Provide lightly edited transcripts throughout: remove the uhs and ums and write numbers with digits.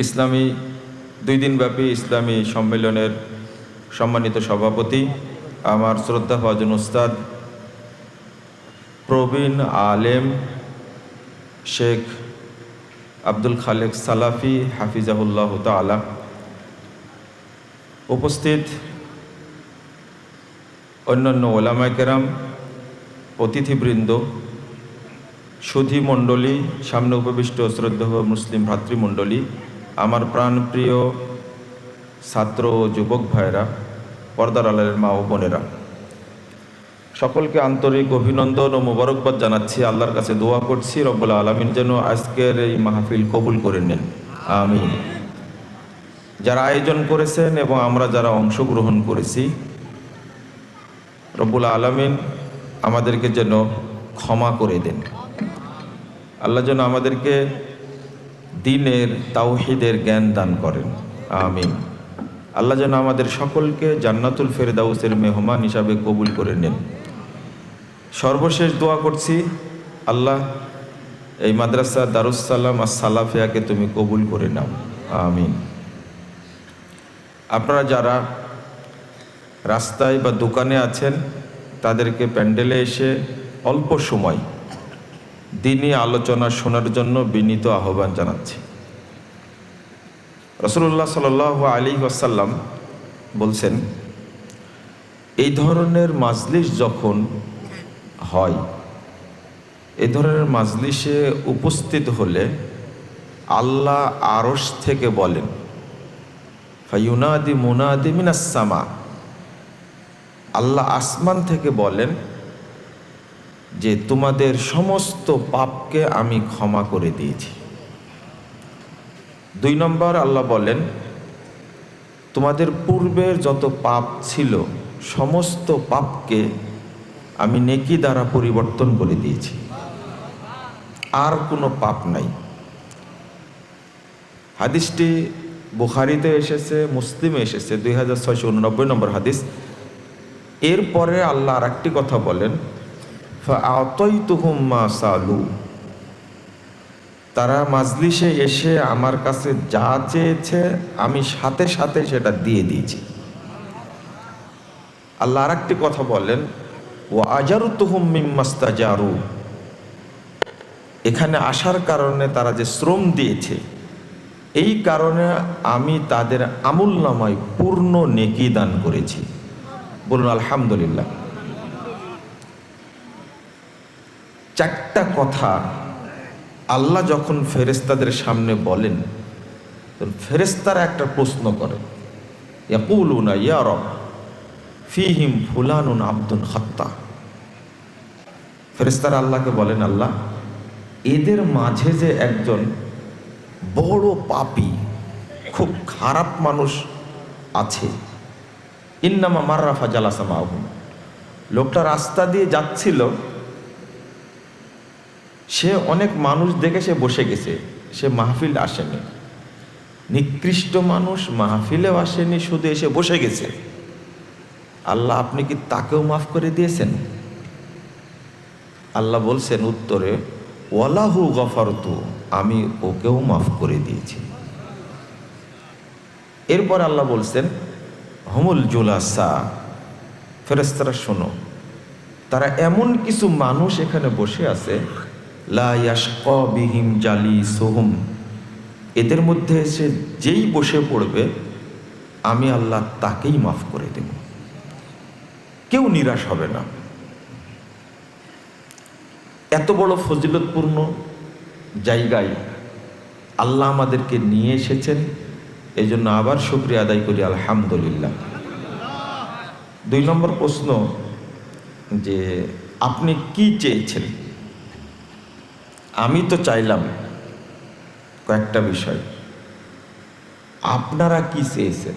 ইসলামী 2 দিনব্যাপী ইসলামী সম্মেলনের সম্মানিত সভাপতি আমার শ্রদ্ধাভাজন উস্তাদ প্রবীণ আলেম শেখ আব্দুল খালেক সালাফি হাফিজাহুল্লাহ তাআলা, উপস্থিত অন্যান্য ওলামায়ে কেরাম, অতিথিবৃন্দ, সুধী মণ্ডলী, সামনে উপবিষ্ট শ্রদ্ধেয় মুসলিম ভ্রাতৃমণ্ডলী, আমার প্রাণপ্রিয় ছাত্র ও যুবক ভাইরা, পর্দার আড়ালের মা ও বোনেরা, সকলকে আন্তরিক অভিনন্দন ও মোবারকবাদ জানাচ্ছি। আল্লাহর কাছে দোয়া করছি রব্বুল আলামিন যেন আজকের এই মাহফিল কবুল করে নেন, আমিন। যারা আয়োজন করেছেন এবং আমরা যারা অংশগ্রহণ করেছি, রব্বুল আলামিন আমাদেরকে যেন ক্ষমা করে দেন। আল্লাহ যেন আমাদেরকে দ্বীনের তাওহীদের জ্ঞান দান করেন, আমিন। আল্লাহ যেন আমাদের সকলকে জান্নাতুল ফেরদাউসের মেহমান হিসাবে কবুল করে নেন। সর্বশেষ দোয়া করছি, আল্লাহ এই মাদ্রাসা দারুস সালাম আর সালাফিয়াকে তুমি কবুল করে নাও, আমিন। আপনারা যারা রাস্তায় বা দোকানে আছেন, তাদেরকে প্যান্ডেলে এসে অল্প সময় দ্বীনি আলোচনা শোনার জন্য বিনীত আহ্বান জানাচ্ছি। রাসূলুল্লাহ সাল্লাল্লাহু আলাইহি ওয়াসাল্লাম বলছেন, এই ধরনের মাজলিস যখন হয়, এই ধরনের মাজলিসে উপস্থিত হলে আল্লাহ আরশ থেকে বলেন, ফায়ুনাদি মুনাদি মিনাস সামা, আল্লাহ আসমান থেকে বলেন যে তোমাদের সমস্ত পাপকে আমি ক্ষমা করে দিয়েছি। 2 নম্বর আল্লাহ বলেন, তোমাদের পূর্বের যত পাপ ছিল সমস্ত পাপকে আমি নেকি দ্বারা পরিবর্তন করে দিয়েছি, আর কোনো পাপ নাই। হাদিসটি বুখারীতে এসেছে, মুসলিমে এসেছে, 2689 নম্বর হাদিস। এরপরে আল্লাহ আর একটি কথা বলেন, ফাআতাইতুহুম মা সালু, তারা মাজলিসে এসে আমার কাছে যা চেয়েছে আমি সাথে সাথে সেটা দিয়ে দিয়েছি। আল্লাহ আর একটি কথা বলেন, ওয়া আজারতুহুম মিম্মাস্তাজারু, এখানে আসার কারণে তারা যে শ্রম দিয়েছে, এই কারণে আমি তাদের আমুলনামায় পূর্ণ নেকি দান করেছি। বলুন আলহামদুলিল্লাহ। 4টা কথা আল্লাহ যখন ফেরেশতাদের সামনে বলেন, তখন ফেরেশতারা একটা প্রশ্ন করে, ইয়াকুলুনা ইয়া রব ফীহিম ফুলানুন আবদুন খাত্তা। ফেরেশতারা আল্লাহকে বলেন, আল্লাহ এদের মাঝে যে একজন বড় পাপী, খুব খারাপ মানুষ আছে, ইন্নামা মাররা ফাজালাসা মাহুম, লোকটা রাস্তা দিয়ে যাচ্ছিল, সে অনেক মানুষ দেখে সে বসে গেছে, সে মাহফিল আসেনি, নিকৃষ্ট মানুষ, মাহফিলেও আসেনি, শুধু এসে বসে গেছে। আল্লাহ আপনি কি তাকেও মাফ করে দিয়েছেন? আল্লাহ বলছেন উত্তরে, ওয়ালাহু গফারতু, আমি ওকেও মাফ করে দিয়েছি। এরপর আল্লাহ বলছেন, হুমুল জুলাসা, ফেরেশতারা শোনো, তারা এমন কিছু মানুষ এখানে বসে আছে, লা ইয়াশকা বিহিম জালিসুহুম, এদের মধ্যে এসে যেই বসে পড়বে আমি আল্লাহ তাকেই মাফ করে দেব, কেউ নিরাশ হবে না। এত বড় ফজিলতপূর্ণ জায়গায় আল্লাহ আমাদেরকে নিয়ে এসেছেন, এই জন্য আবার শুকরিয়া আদায় করি আলহামদুলিল্লাহ। 2 নম্বর প্রশ্ন, যে আপনি কি চেয়েছেন? আমি তো চাইলাম কয়েকটা বিষয়, আপনারা কি চেয়েছেন?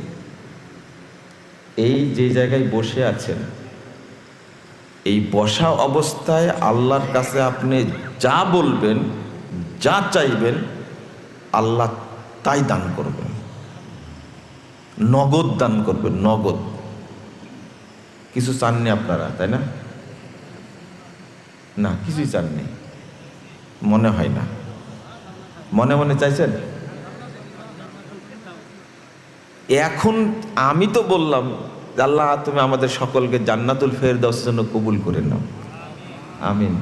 এই যে জায়গায় বসে আছেন, এই বসা অবস্থায় আল্লাহর কাছে আপনি যা বলবেন, যা চাইবেন, আল্লাহ তাই দান করবেন, নগদ দান করবেন, নগদ। কিছু চাননি আপনারা, তাই না? না, কিছুই চাননি, মনে হয় না। মনে মনে চাইছেন? এখন আমি তো বললাম আল্লাহ তুমি আমাদের সকলকে জান্নাতুল ফেরদাউসের জন্য কবুল করে নাও, আমিন।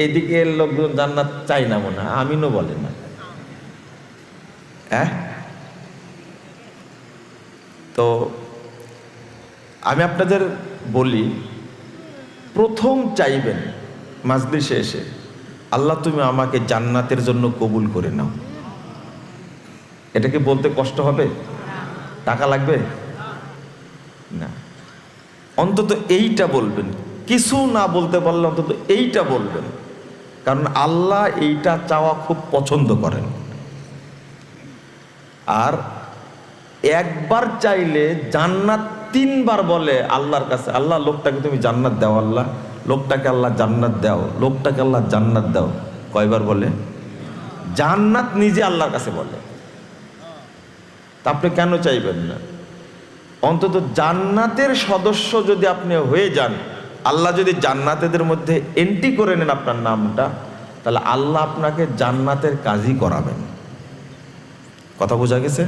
এইদিকে লোকজন জান্নাত চাই না মনে হয়, আমিনও বলে না। তো আমি আপনাদের বলি, প্রথম চাইবেন মাজলিসে এসে আল্লাহ তুমি আমাকে জান্নাতের জন্য কবুল করে নাও। এটাকে বলতে কষ্ট হবে? টাকা লাগবে না, অন্তত এইটা বলবেন। কিছু না বলতে পারলে অন্তত এইটা বলবেন, কারণ আল্লাহ এইটা চাওয়া খুব পছন্দ করেন। আর একবার চাইলে জান্নাত 3 বার বলে আল্লাহর কাছে, আল্লাহ লোকটাকে তুমি জান্নাত দাও, আল্লাহ লোকটাকে আল্লাহ জান্নাত দাও, লোকটাকে আল্লাহ জান্নাত দাও। কয়বার বলে? জান্নাত নিজে আল্লাহর কাছে বলে। তা আপনি কেন চাইবেন না? অন্তত জান্নাতের সদস্য যদি আপনি হয়ে যান, আল্লাহ যদি জান্নাতেদের মধ্যে এন্ট্রি করে নেন আপনার নামটা, তাহলে আল্লাহ আপনাকে জান্নাতের কাজই করাবেন। কথা বোঝা গেছে?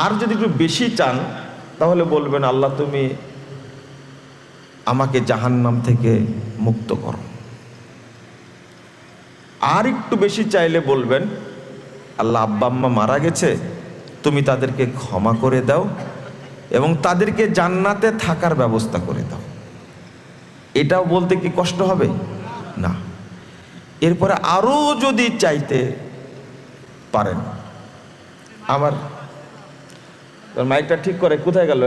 আর যদি একটু বেশি চান তাহলে বলবেন আল্লাহ তুমি আমাকে জাহান্নাম থেকে মুক্ত করো। আর একটু বেশি চাইলে বলবেন আল্লাহ আব্বা আম্মা মারা গেছে, তুমি তাদেরকে ক্ষমা করে দাও এবং তাদেরকে জান্নাতে থাকার ব্যবস্থা করে দাও। এটাও বলতে কি কষ্ট হবে? না। এরপরে আরো যদি চাইতে পারেন, আমার মাইকটা ঠিক করে, কোথায় গেল?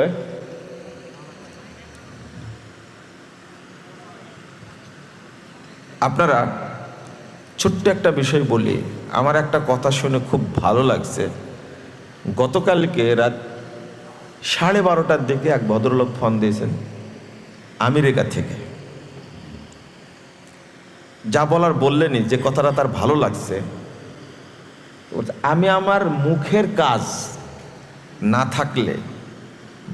আপনারা ছোট্ট একটা বিষয় বলি, আমার একটা কথা শুনে খুব ভালো লাগছে। গতকালকে রাত 12:30টার দিকে এক ভদ্রলোক ফোন দিয়েছেন আমেরিকা থেকে। যা বলার বললেনই, যে কথাটা তার ভালো লাগছে। আমি আমার মুখের কাজ না থাকলে,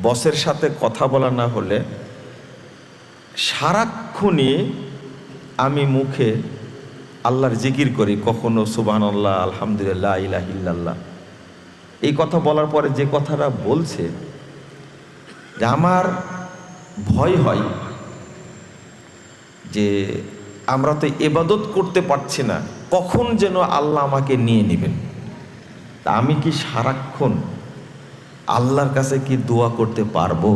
বসের সাথে কথা বলা না হলে, সারাক্ষণই আমি মুখে আল্লাহর জিকির করি। কখনো সুবহানাল্লাহ, আলহামদুলিল্লাহ, লা ইলাহা ইল্লাল্লাহ। এই কথা বলার পরে যে কথাটা বলছে, যে আমার ভয় হয় যে আমরা তো ইবাদত করতে পারছি না, কখন যেন আল্লাহ আমাকে নিয়ে নেবেন। তা আমি কি সারাক্ষণ আল্লাহর কাছে কি দোয়া করতে পারবো?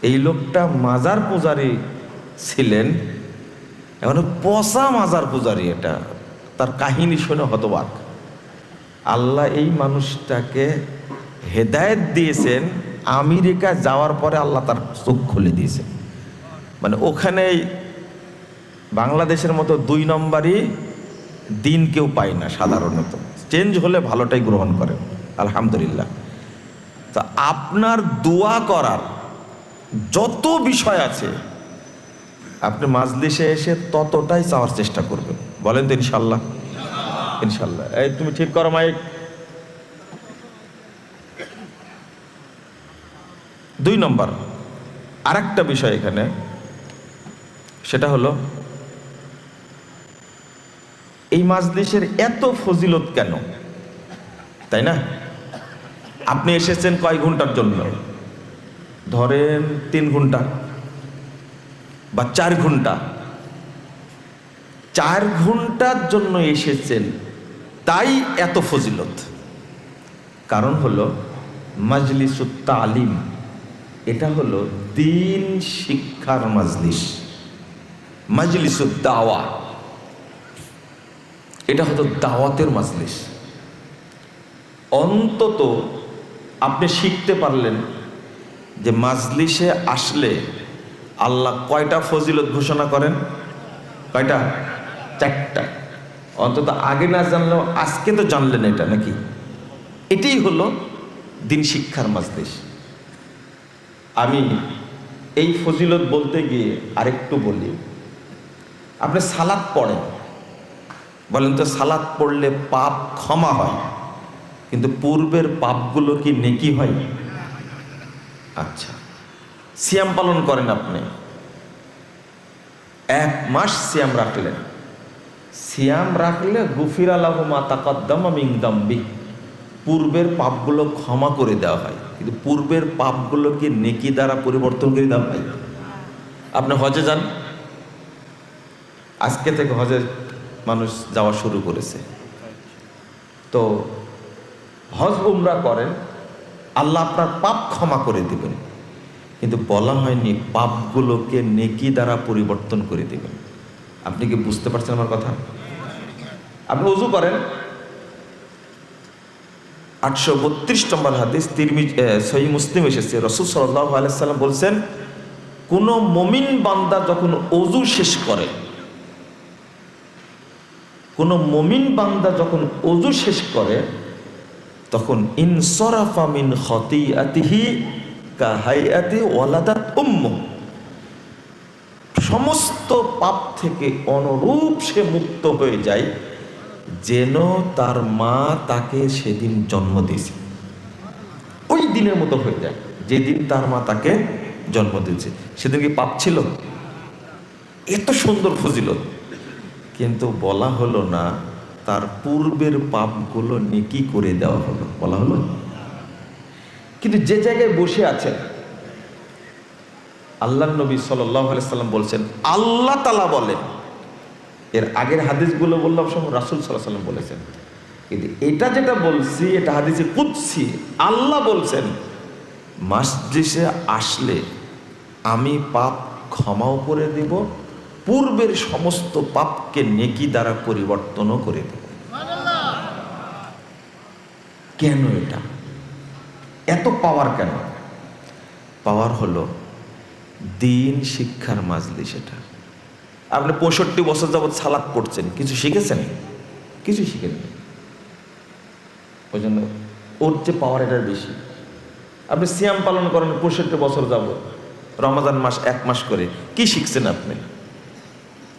এই লোকটা মাজার পূজারী ছিলেন, এখন পচা মাজার পূজারী। এটা তার কাহিনী শুনে হতবাক। আল্লাহ এই মানুষটাকে হেদায়েত দিয়েছেন, আমেরিকা যাওয়ার পরে আল্লাহ তার চোখ খুলে দিয়েছেন। মানে ওখানেই বাংলাদেশের মতো 2 নম্বরই দিন কেউ পায় না সাধারণত। চেঞ্জ হলে ভালোটাই গ্রহণ করেন, আলহামদুলিল্লাহ। তা আপনার দোয়া করার যত বিষয় আছে, আপনি মাজলিসে এসে ততটাই চাওয়ার চেষ্টা করবেন। বলেন তো ইনশাল্লাহ? ইনশাল্লাহ। এই তুমি ঠিক করো মাইক। 2 নম্বর আরেকটা বিষয় এখানে, সেটা হলো এই মাজলিসের এত ফজিলত কেন, তাই না? আপনি এসেছেন কয় ঘন্টার জন্য? ধরেন 3 ঘন্টা বা 4 ঘন্টা। 4 ঘন্টার জন্য এসেছেন, তাই এত ফজিলত। কারণ হলো মাজলিসুত তালিম, এটা হলো দ্বীন শিক্ষার মাজলিস। মাজলিসুত দাওয়া, এটা হলো দাওয়াতের মাজলিস। অন্তত আপনি শিখতে পারলেন যে মাজলিসে আসলে আল্লাহ কয়টা ফজিলত ঘোষণা করেন? কয়টা? 4টা। অন্তত আগে না জানলেও আজকে তো জানলেন এটা, নাকি? এটাই হলো দ্বীন শিক্ষার মাজলিস। আমি এই ফজিলত বলতে গিয়ে আরেকটু বলি। আপনি সালাত পড়েন, বলেন তো সালাত পড়লে পাপ ক্ষমা হয়, কিন্তু পূর্বের পাপগুলো কি নেকি হয়? আচ্ছা। সিয়াম পালন করেন আপনি, 1 মাস সিয়াম রাখলেন। সিয়াম রাখলে গুফিরা লাহু মা তাকাদ্দামা মিন যামবি, পূর্বের পাপগুলো ক্ষমা করে দেওয়া হয়, কিন্তু পূর্বের পাপগুলোকে নেকি দ্বারা পরিবর্তন করে দেওয়া হয়। আপনি হজে যান, আজকে থেকে হজে মানুষ যাওয়া শুরু করেছে, তো হজ উমরা করেন, আল্লাহ আপনার পাপ ক্ষমা করে দিবেন, কিন্তু বলা হয়নি পাপগুলোকে নেকি দ্বারা পরিবর্তন করে দিবেন। আপনি কি বুঝতে পারছেন আমার কথা? আপনি ওযু করেন, 832 নম্বর হাদিস সহিহ মুসলিম এসেছে, রাসূল সাল্লাল্লাহু আলাইহি সাল্লাম বলছেন, কোন মুমিন বান্দা যখন ওযু শেষ করে, কোন মুমিন বান্দা যখন ওযু শেষ করে, তখন ইনসরাফা মিন খতিআতিহি কাহাইআতি ওয়ালাদাত উম্মু, সমস্ত পাপ থেকে অনুরূপ সে মুক্ত হয়ে যায় যেন তার মা তাকে সেদিন জন্ম দিয়েছে। ওই দিনের মতো হয়ে যায় যেদিন তার মা তাকে জন্ম দিয়েছে। সেদিন কি পাপ ছিল? এত সুন্দর ফজিলত, কিন্তু বলা হলো না তার পূর্বের পাপগুলো নেকি করে দেওয়া হলো, বলা হলো। কিন্তু যে জায়গায় বসে আছেন, আল্লাহর নবী সাল্লাল্লাহু আলাইহি সাল্লাম বলছেন, আল্লাহ তাআলা বলেন, এর আগের হাদিসগুলো বললাম সব রাসূল সাল্লাল্লাহু আলাইহি সাল্লাম বলেছেন, কিন্তু এটা যেটা বলছি এটা হাদিসে কুদসি। আল্লাহ বলছেন, মসজিদে আসলে আমি পাপ ক্ষমাও করে দেব, পূর্বের সমস্ত পাপকে নেকি দ্বারা পরিবর্তনও করে দেব। কেন এটা এত পাওয়ার? কেন পাওয়ার? হলো দিন শিক্ষার মাজলিস। এটা আপনি 65 বছর যাবৎ সালাত পড়ছেন, কিছু শিখেছেন? কিছু শিখেননি। ওই জন্য ওর যে পাওয়ার এটার বেশি। আপনি সিয়াম পালন করেন 65 বছর যাবৎ, রমাজান মাস 1 মাস করে, কি শিখছেন আপনি?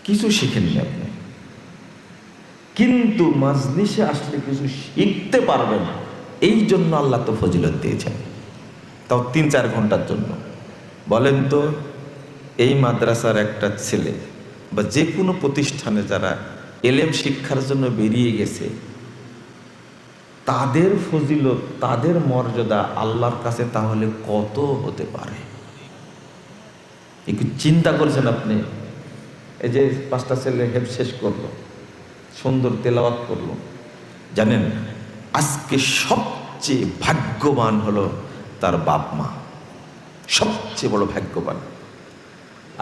কিছু শিখেননি আপনি। কিন্তু মাজলিসে আসলে কিছু শিখতে পারবেন, এই জন্য আল্লাহ তো ফজিলত দিয়েছেন, তাও 3-4 ঘন্টার জন্য। বলেন তো, এই মাদ্রাসার একটা ছেলে বা যে কোনো প্রতিষ্ঠানে যারা এলেম শিক্ষার জন্য বেরিয়ে গেছে, তাদের ফজিলত, তাদের মর্যাদা আল্লাহর কাছে তাহলে কত হতে পারে? একটু চিন্তা করেছেন আপনি? এই যে 5টা ছেলে হেফ শেষ করলো, সুন্দর তেলাওয়াত করলো, জানেন আজকে সবচেয়ে ভাগ্যবান হলো তার বাপ মা, সবচেয়ে বড় ভাগ্যবান।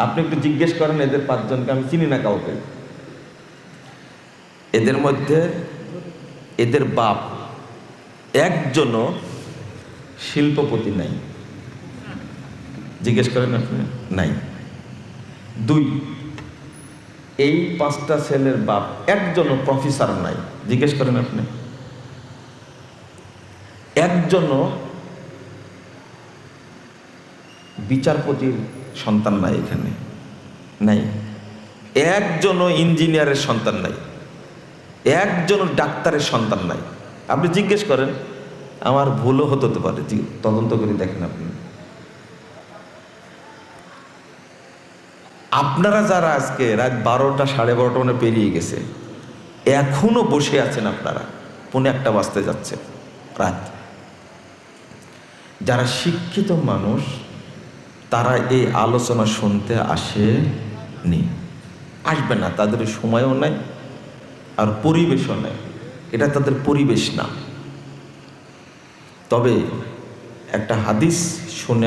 আপনি একটু জিজ্ঞেস করেন এদের 5 জনকে, আমি চিনি না কাউকে, এদের মধ্যে এদের বাপ একজনও শিল্পপতি নাই। জিজ্ঞেস করেন আপনি, নাই। 2, এই 5টা ছেলের বাপ একজনও প্রফেসর নাই। জিজ্ঞেস করেন আপনি, একজনও বিচারপতির সন্তান নাই, এখানে নাই। একজনও ইঞ্জিনিয়ারের সন্তান নাই, একজনও ডাক্তারের সন্তান নাই। আপনি জিজ্ঞেস করেন, আমার ভুলও হতে পারে, তদন্ত করে দেখেন আপনি। আপনারা যারা আজকে রাত 12টা 12:30 মানে পেরিয়ে গেছে, এখনো বসে আছেন, আপনারা 1:45 বাজতে যাচ্ছে রাত, যারা শিক্ষিত মানুষ তারা এই আলোচনা শুনতে আসেনি, আসবে না, তাদের সময়ও নাই আর পরিবেশও নাই, এটা তাদের পরিবেশ না। তবে একটা হাদিস শুনে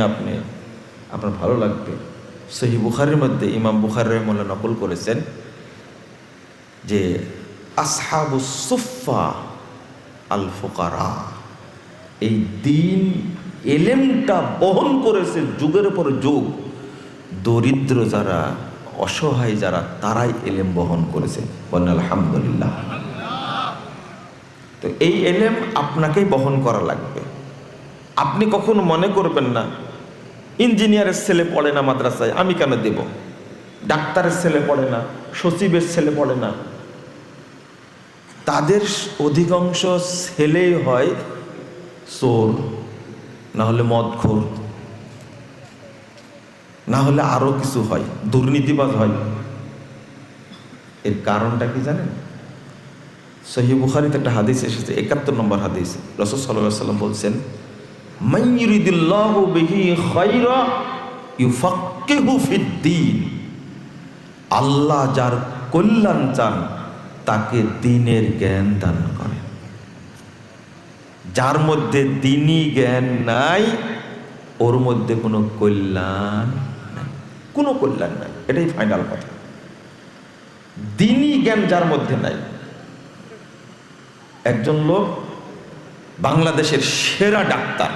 আপনার ভালো লাগবে। সহিহ বুখারীর মধ্যে ইমাম বুখারী রাহিমাহুল্লাহ নকল করেছেন যে আসহাবুস সুফফা আল ফুকারা, এই দিন এলেমটা বহন করেছে যুগের পর যুগ, দরিদ্র যারা, অসহায় যারা, তারাই এলেম বহন করেছে। বলেন আলহামদুলিল্লাহ। তো এই এলেম আপনাকেই বহন করা লাগবে। আপনি কখনো মনে করবেন না ইঞ্জিনিয়ারের ছেলে পড়ে না মাদ্রাসায়, আমি কেন দেব? ডাক্তারের ছেলে পড়ে না, সচিবের ছেলে পড়ে না, তাদের অধিকাংশ ছেলেই হয় চোর, না হলে মদখোর, না হলে আরো কিছু হয়, দুর্নীতিবাজ হয়। এর কারণটা কি জানেন? সহিহ বুখারীতে একটা হাদিস এসেছে, ৭১ নম্বর হাদিস। রাসূল সাল্লাল্লাহু আলাইহি ওয়াসাল্লাম বলছেন, মান ইউরিদুল্লাহু বিহি খায়রা ইউফাক্কিহু ফিদ্দীন। আল্লাহ যার কল্যাণ চান তাকে দ্বীনের জ্ঞান দান করেন। যার মধ্যে দ্বীনি জ্ঞান নাই ওর মধ্যে কোনো কল্যাণ নাই, কোনো কল্যাণ নাই, এটাই ফাইনাল কথা। দ্বীনি জ্ঞান যার মধ্যে নাই, একজন লোক বাংলাদেশের সেরা ডাক্তার,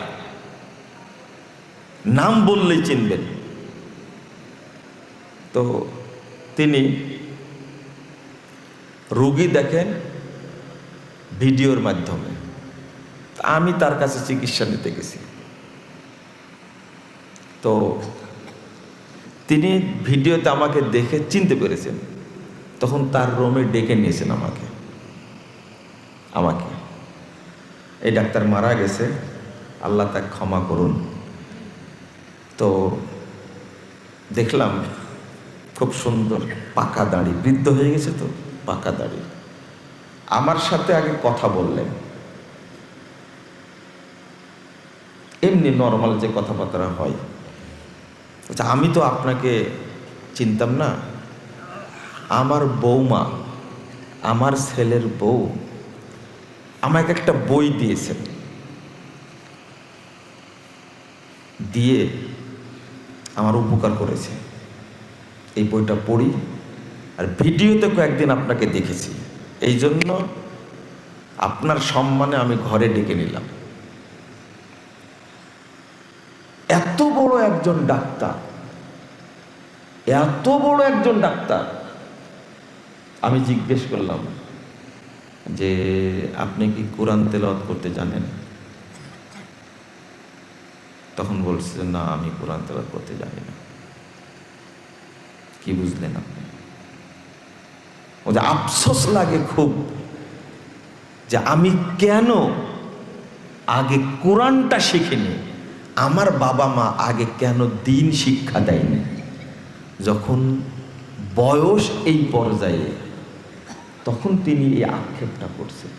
নাম বললেই চিনবেন, তো তিনি রোগী দেখেন ভিডিওর মাধ্যমে। আমি তার কাছে চিকিৎসা নিতে গেছি, তো তিনি ভিডিওতে আমাকে দেখে চিনতে পেরেছেন। তখন তার রুমে ডেকে নিয়েছেন আমাকে, এই ডাক্তার মারা গেছে, আল্লাহ তাকে ক্ষমা করুন। তো দেখলাম খুব সুন্দর পাকা দাড়ি, বৃদ্ধ হয়ে গেছে তো পাকা দাড়ি। আমার সাথে আগে কথা বললেন, এমনি নর্মাল যে কথাবার্তা হয়। আচ্ছা, আমি তো আপনাকে চিনতাম না, আমার বৌমা, আমার ছেলের বউ আমাকে একটা বই দিয়েছেন, দিয়ে আমার উপকার করেছে। এই বইটা পড়ি আর ভিডিওতে কয়েকদিন আপনাকে দেখেছি, এই জন্য আপনার সম্মানে আমি ঘরে ডেকে নিলাম। এত বড় একজন ডাক্তার, এত বড় একজন ডাক্তার, আমি জিজ্ঞেস করলাম যে আপনি কি কোরআন তেলাওয়াত করতে জানেন? তখন বলছে না, আমি কোরআন তেলাওয়াত করতে জানি না। কি বুঝলেন আপনি? ও যে আফসোস লাগে খুব যে আমি কেন আগে কোরআনটা শিখিনি, আমার বাবা মা আগে কেন দ্বীন শিক্ষা দেয়নি। যখন বয়স এই পর্যায়ে, তখন তিনি এই আক্ষেপটা করছেন,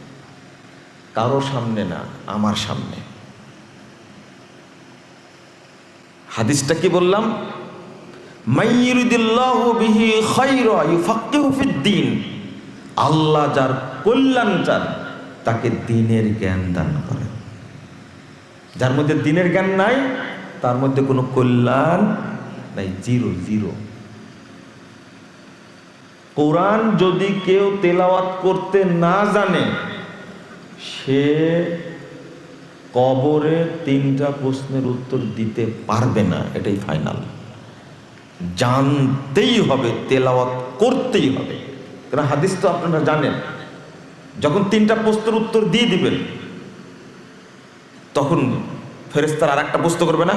কারো সামনে না, আমার সামনে। হাদিসটা কি বললাম? মাইয়ুরিদুল্লাহু বিহি খায়রা ইউফাক্কিহু ফিদ্দীন। আল্লাহ যার কল্যাণ চান তাকে দ্বীনের জ্ঞান দান করেন। যার মধ্যে দ্বীনের জ্ঞান নাই তার মধ্যে কোনো কল্যাণ নাই, জিরো জিরো। কোরআন যদি কেউ তেলাওয়াত করতে না জানে, সে কবরে 3টা প্রশ্নের উত্তর দিতে পারবে না, এটাই ফাইনাল। জানতেই হবে, তেলাওয়াত করতেই হবে। কারণ হাদিস তো আপনারা জানেন, যখন 3টা প্রশ্নের উত্তর দিয়ে দিবেন তখন ফেরেশতারা আরেকটা প্রশ্ন করবে না,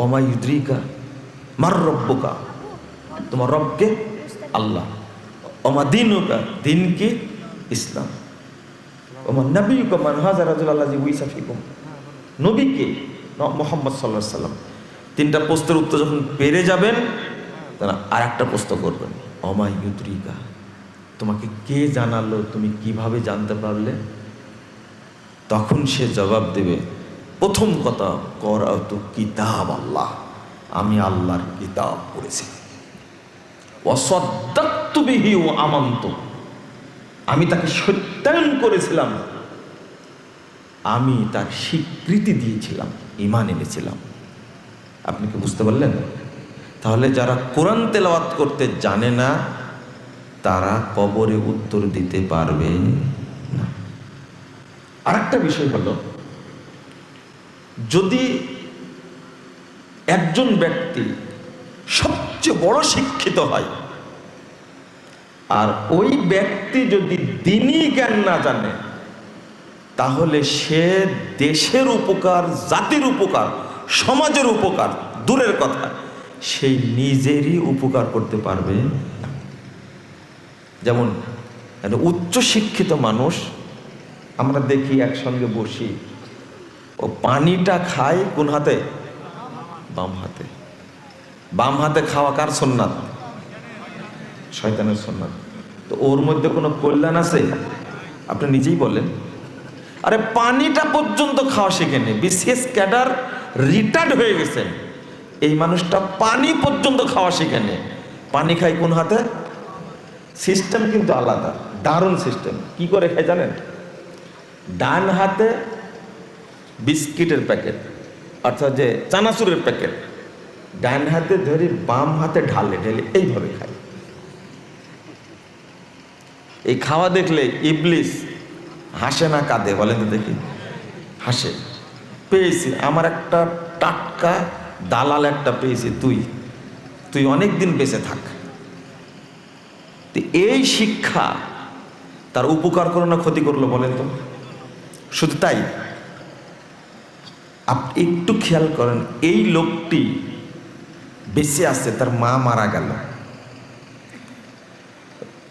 ওমা ইউদ্রিকা মার রব্বুকা, তোমার রবকে আল্লাহ, ওমা দিনুকা, দিন কি ইসলাম, ওমা নবিয়ুকা মান হাযা রাজুলুল্লাহি উইসা ফিকুম, নবীকে মুহাম্মদ সাল্লাল্লাহু আলাইহি সাল্লাম। 3টা প্রশ্নের উত্তর যখন পেরে যাবেন তারা আরেকটা প্রশ্ন করবেন, ওমা ইউদ্রিকা, তোমাকে কে জানালো, তুমি কিভাবে জানতে পারলে? তখন সে জবাব দেবে, প্রথম কথা, করাতু কিতাব আল্লাহ, আমি আল্লাহর কিতাব পড়েছি, ওয়াসাদ্দাকতু বিহি ওয়া আমানতু, আমি তাকে সত্যায়ন করেছিলাম, আমি তার স্বীকৃতি দিয়েছিলাম, ঈমান এনেছিলাম। আপনি কি বুঝতে পারলেন? তাহলে যারা কোরআন তেলাওয়াত করতে জানে না তারা কবরে উত্তর দিতে পারবে না। আরেকটা বিষয় হলো, যদি একজন ব্যক্তি সবচেয়ে বড় শিক্ষিত হয় আর ওই ব্যক্তি যদি দ্বীনি জ্ঞান না জানে, তাহলে সে দেশের উপকার, জাতির উপকার, সমাজের উপকার দূরের কথা, সে নিজেরই উপকার করতে পারবে না। যেমন উচ্চ শিক্ষিত মানুষ আমরা দেখি একসঙ্গে বসি, ও পানিটা খায় কোন হাতে? বাম হাতে। বাম হাতে খাওয়া কার সুন্নাত? শয়তানের সুন্নাত। তো ওর মধ্যে কোনো কল্যাণ আছে? আপনি নিজেই বলেন। আরে পানিটা পর্যন্ত খাওয়া শেখেনি, বিসিএস ক্যাডার রিটায়ার্ড হয়ে গেছেন, এই মানুষটা পানি পর্যন্ত খাওয়া শেখেনি। পানি খায় কোন হাতে? সিস্টেম কিন্তু আলাদা, দারুণ সিস্টেম। কি করে খায় জানেন? ডান হাতে বিস্কিটের প্যাকেট, অর্থাৎ যে চানাচুরের প্যাকেট, ডান হাতে ধরে বাম হাতে ঢালে ঢেলে এইভাবে খায়। এই খাওয়া দেখলে ইবলিস হাসে না কাঁদে বলেন তো দেখি? হাসে। পেয়েছি, আমার একটা টাটকা দালাল একটা পেয়েছি, তুই অনেক দিন বেঁচে থাক। এই শিক্ষা তার উপকার করলো না ক্ষতি করলো বলেন তো? শুধু তাই, আপনি একটু খেয়াল করেন, এই লোকটি বেঁচে আছে, তার মা মারা গেল,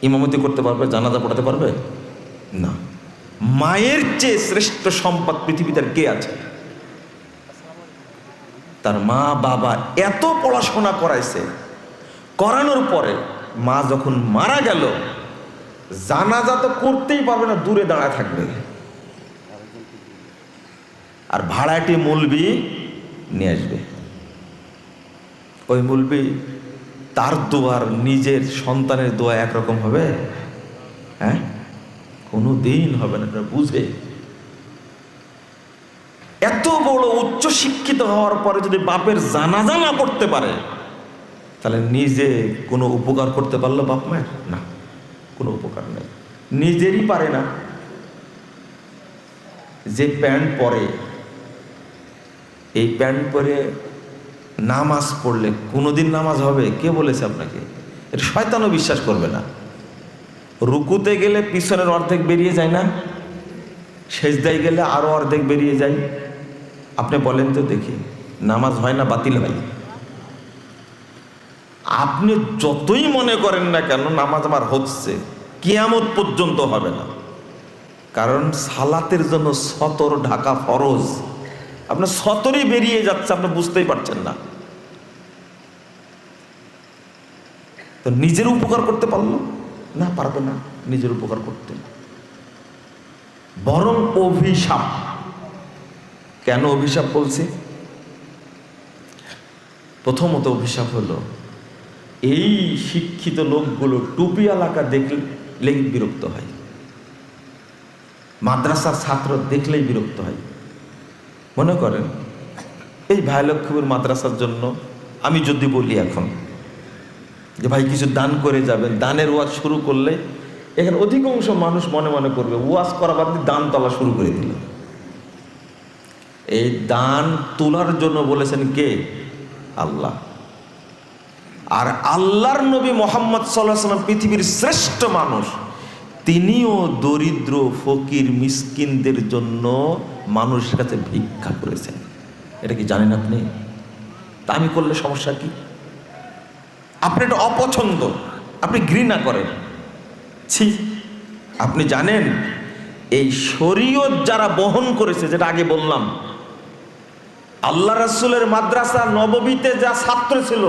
ইমামতি করতে পারবে? জানাজা পড়াতে পারবে না। মায়ের চেয়ে শ্রেষ্ঠ সম্পদ পৃথিবীতে কে আছে? তার মা বাবা এত পড়াশোনা করাইছে, করানোর পরে মা যখন মারা গেল, জানাজা তো করতেই পারবে না, দূরে দাঁড়ায় থাকবে, আর ভাড়াটি মৌলবি নিয়ে আসবে। ওই মৌলবি তার দোয়ার নিজের সন্তানের দোয়া একরকম হবে? হ্যাঁ, কোনো দিন হবে না। বুঝে এত বড় উচ্চ শিক্ষিত হওয়ার পরে যদি বাপের জানাজা না করতে পারে, তাহলে নিজে কোনো উপকার করতে পারলো বাপ মায়ের? না, কোনো উপকার নেই, নিজেরই পারে না। যে প্যান্ট পরে, এই প্যান্ট পরে নামাজ পড়লে কোনোদিন নামাজ হবে? কে বলেছে আপনাকে? এটা শয়তানও বিশ্বাস করবে না। রুকুতে গেলে পিছনের অর্ধেক বেরিয়ে যায় না? সেজদায় গেলে আরো অর্ধেক বেরিয়ে যায়। আপনি বলেন তো দেখি, নামাজ হয় না বাতিল হয়? আপনি যতই মনে করেন না কেন নামাজ আমার হচ্ছে, কিয়ামত পর্যন্ত হবে না। কারণ সালাতের জন্য সতর ঢাকা ফরজ, আপনার সতরই বেরিয়ে যাচ্ছে, আপনি বুঝতেই পারছেন না। তো নিজের উপকার করতে পারলো না? পারবে না নিজের উপকার করতে, বরং অভিশাপ। কেন অভিশাপ বলছি? প্রথমত অভিশাপ হলো, এই শিক্ষিত লোকগুলো টুপিওয়ালাকা দেখলেই বিরক্ত হয়, মাদ্রাসার ছাত্র দেখলেই বিরক্ত হয়। মনে করেন এই ভাই লক্ষ্মীপুর মাদ্রাসার জন্য আমি যদি বলি এখন যে ভাই কিছু দান করে যাবেন, দানের ওয়াজ শুরু করলে এখানে অধিকাংশ মানুষ মনে মনে করবে ওয়াজ করা বাদ দিয়ে দান তোলা শুরু করে দিল। এই দান তোলার জন্য বলেছেন কে? আল্লাহ। আর আল্লাহর নবী মুহাম্মদ সাল্লাল্লাহু আলাইহি ওয়াসাল্লাম পৃথিবীর শ্রেষ্ঠ মানুষ, তিনিও দরিদ্র ফকির মিসকিনদের জন্য মানুষের কাছে ভিক্ষা করেছেন। এটা কি জানেন আপনি? তা আমি করলে সমস্যা কি? আপনি এটা অপছন্দ, আপনি ঘৃণা করেন, ছি। আপনি জানেন এই শরীয়ত যারা বহন করেছে, যেটা আগে বললাম, আল্লাহ রাসূলের মাদ্রাসা নববীতে যা ছাত্র ছিল,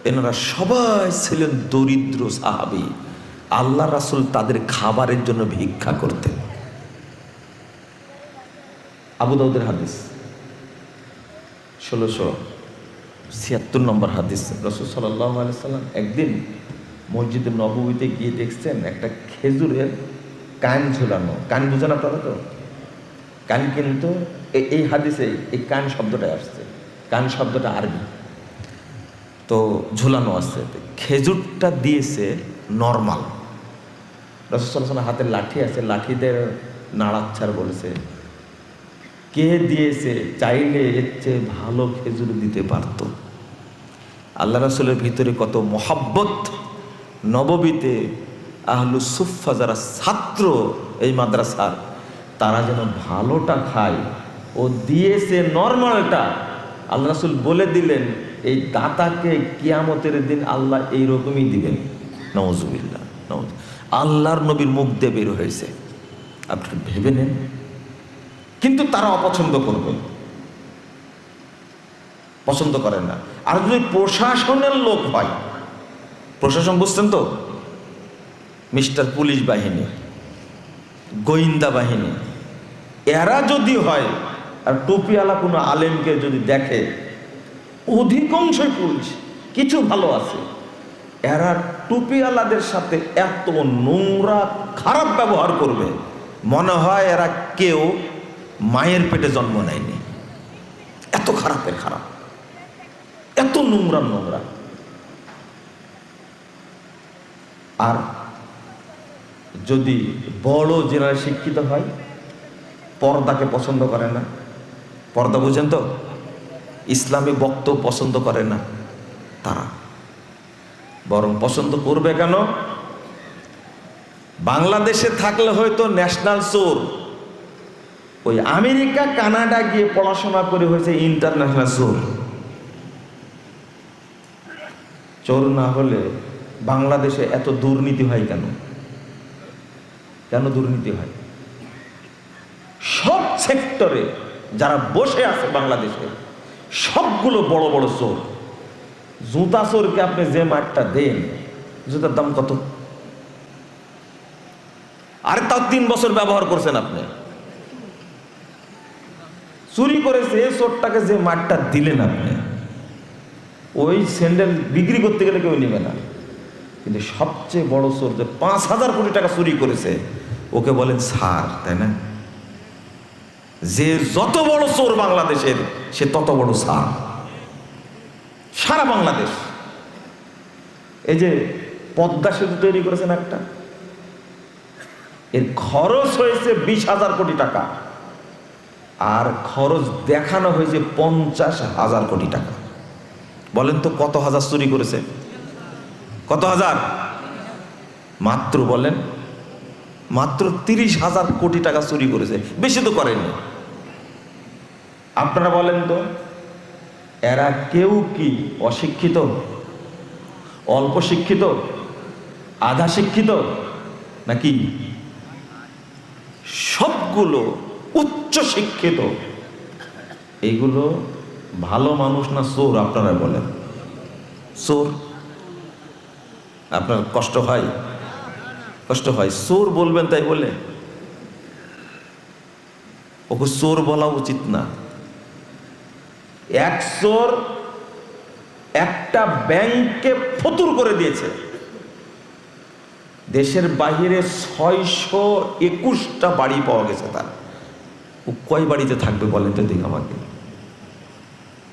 এনারা সবাই ছিলেন দরিদ্র সাহাবী। আল্লাহ রাসূল তাদের খাবারের জন্য ভিক্ষা করতেন। আবু দাউদের হাদিস 1676 নম্বর হাদিস। রাসূল সাল্লাল্লাহু আলাইহি সাল্লাম একদিন মসজিদে নববীতে গিয়ে দেখছেন একটা খেজুরের কান ঝুলানো। কান বুঝেন আপনারা তো? কান কিন্তু এই হাদিসে এই কান শব্দটা আসছে, কান শব্দটা আরবি, তো ঝুলানো আছে। খেজুরটা দিয়েছে নর্মাল, রাসূল সাল্লাল্লাহু আলাইহি ওয়াসাল্লাম হাতে লাঠি আছে, লাঠিতে নাড়াচ্ছার বলেছে, কে দিয়েছে? চাইলে এর চেয়ে ভালো খেজুর দিতে পারত। আল্লাহ রাসূলের ভিতরে কত মহাব্বত। নববীতে আহলুস সুফফা যারা ছাত্র এই মাদ্রাসার, তারা যেন ভালোটা খায়, ও দিয়েছে নর্মালটা। আল্লাহ রাসূল বলে দিলেন এই দাতাকে কিয়ামতের দিন আল্লাহ এইরকমই দিবেন। নাউজুবিল্লাহ, আল্লাহর নবীর মুখ দিয়ে বের হয়েছে, আপনি ভেবে নেন। কিন্তু তারা অপছন্দ করবে, পছন্দ করেন না। আর যদি প্রশাসনের লোক হয়, প্রশাসন বুঝছেন তো, মিস্টার পুলিশ বাহিনী, গোয়েন্দা বাহিনী, এরা যদি হয় আর টুপিওয়ালা কোনো আলেমকে যদি দেখে, অধিকাংশই পুলিশ, কিছু ভালো আছে, এরা টুপিওয়ালাদের সাথে এত নোংরা খারাপ ব্যবহার করবে, মনে হয় এরা কেউ মায়ের পেটে জন্ম নেয়নি। এত খারাপের খারাপ, এত নোংরা নোংরা। আর যদি বড় জেনারেল শিক্ষিত হয়, পর্দাকে পছন্দ করে না। পর্দা বুঝেন তো? ইসলামী বক্তব্য পছন্দ করে না তারা, বরং পছন্দ করবে কেন? বাংলাদেশে থাকলে হয়তো ন্যাশনাল চোর, ওই আমেরিকা কানাডা গিয়ে পড়াশোনা করে হয়েছে ইন্টারন্যাশনাল চোর। চোর না হলে বাংলাদেশে এত দুর্নীতি হয় কেন? কেন দুর্নীতি হয়? সব সেক্টরে যারা বসে আছে বাংলাদেশে সবগুলো বড় বড় চোর। জুতা চোরকে আপনি যে মাঠটা দেন, জুতার দাম কত? আর তাও 3 বছর ব্যবহার করছেন আপনি, চুরি করেছে। এই চোরটাকে যে মাঠটা দিলেন আপনি, ওই স্যান্ডেল বিক্রি করতে গেলে কেউ নেবে না। কিন্তু সবচেয়ে বড় চোর যে 5,000 কোটি টাকা চুরি করেছে, ওকে বলেন স্যার, তাই না? যে যত বড় চোর বাংলাদেশের, সে তত বড় স্যার সারা বাংলাদেশ। এই যে পদ্মা সেতু তৈরি করেছেন একটা, এর খরচ হয়েছে 20,000 কোটি টাকা, আর খরচ দেখানো হয়েছে 50,000 কোটি টাকা। বলেন তো কত হাজার চুরি করেছে? কত হাজার? মাত্র বলেন, মাত্র 30,000 কোটি টাকা চুরি করেছে, বেশি তো করেনি। আপনারা বলেন তো, এরা কেউ কি অশিক্ষিত, অল্প শিক্ষিত, আধা শিক্ষিত নাকি? সবগুলো উচ্চ শিক্ষিত। এইগুলো ভালো মানুষ না চোর? আপনারা বলেন। চোর। আপনার কষ্ট হয়? কষ্ট হয়। চোর বলবেন তাই বলে ওকে চোর বলা উচিত না। এক চোর একটা ব্যাংকে ফতুর করে দিয়েছে, দেশের বাহিরে 621টা বাড়ি পাওয়া গেছে তার। ও কয় বাড়িতে থাকবে বলেন তো দেখি আমাকে?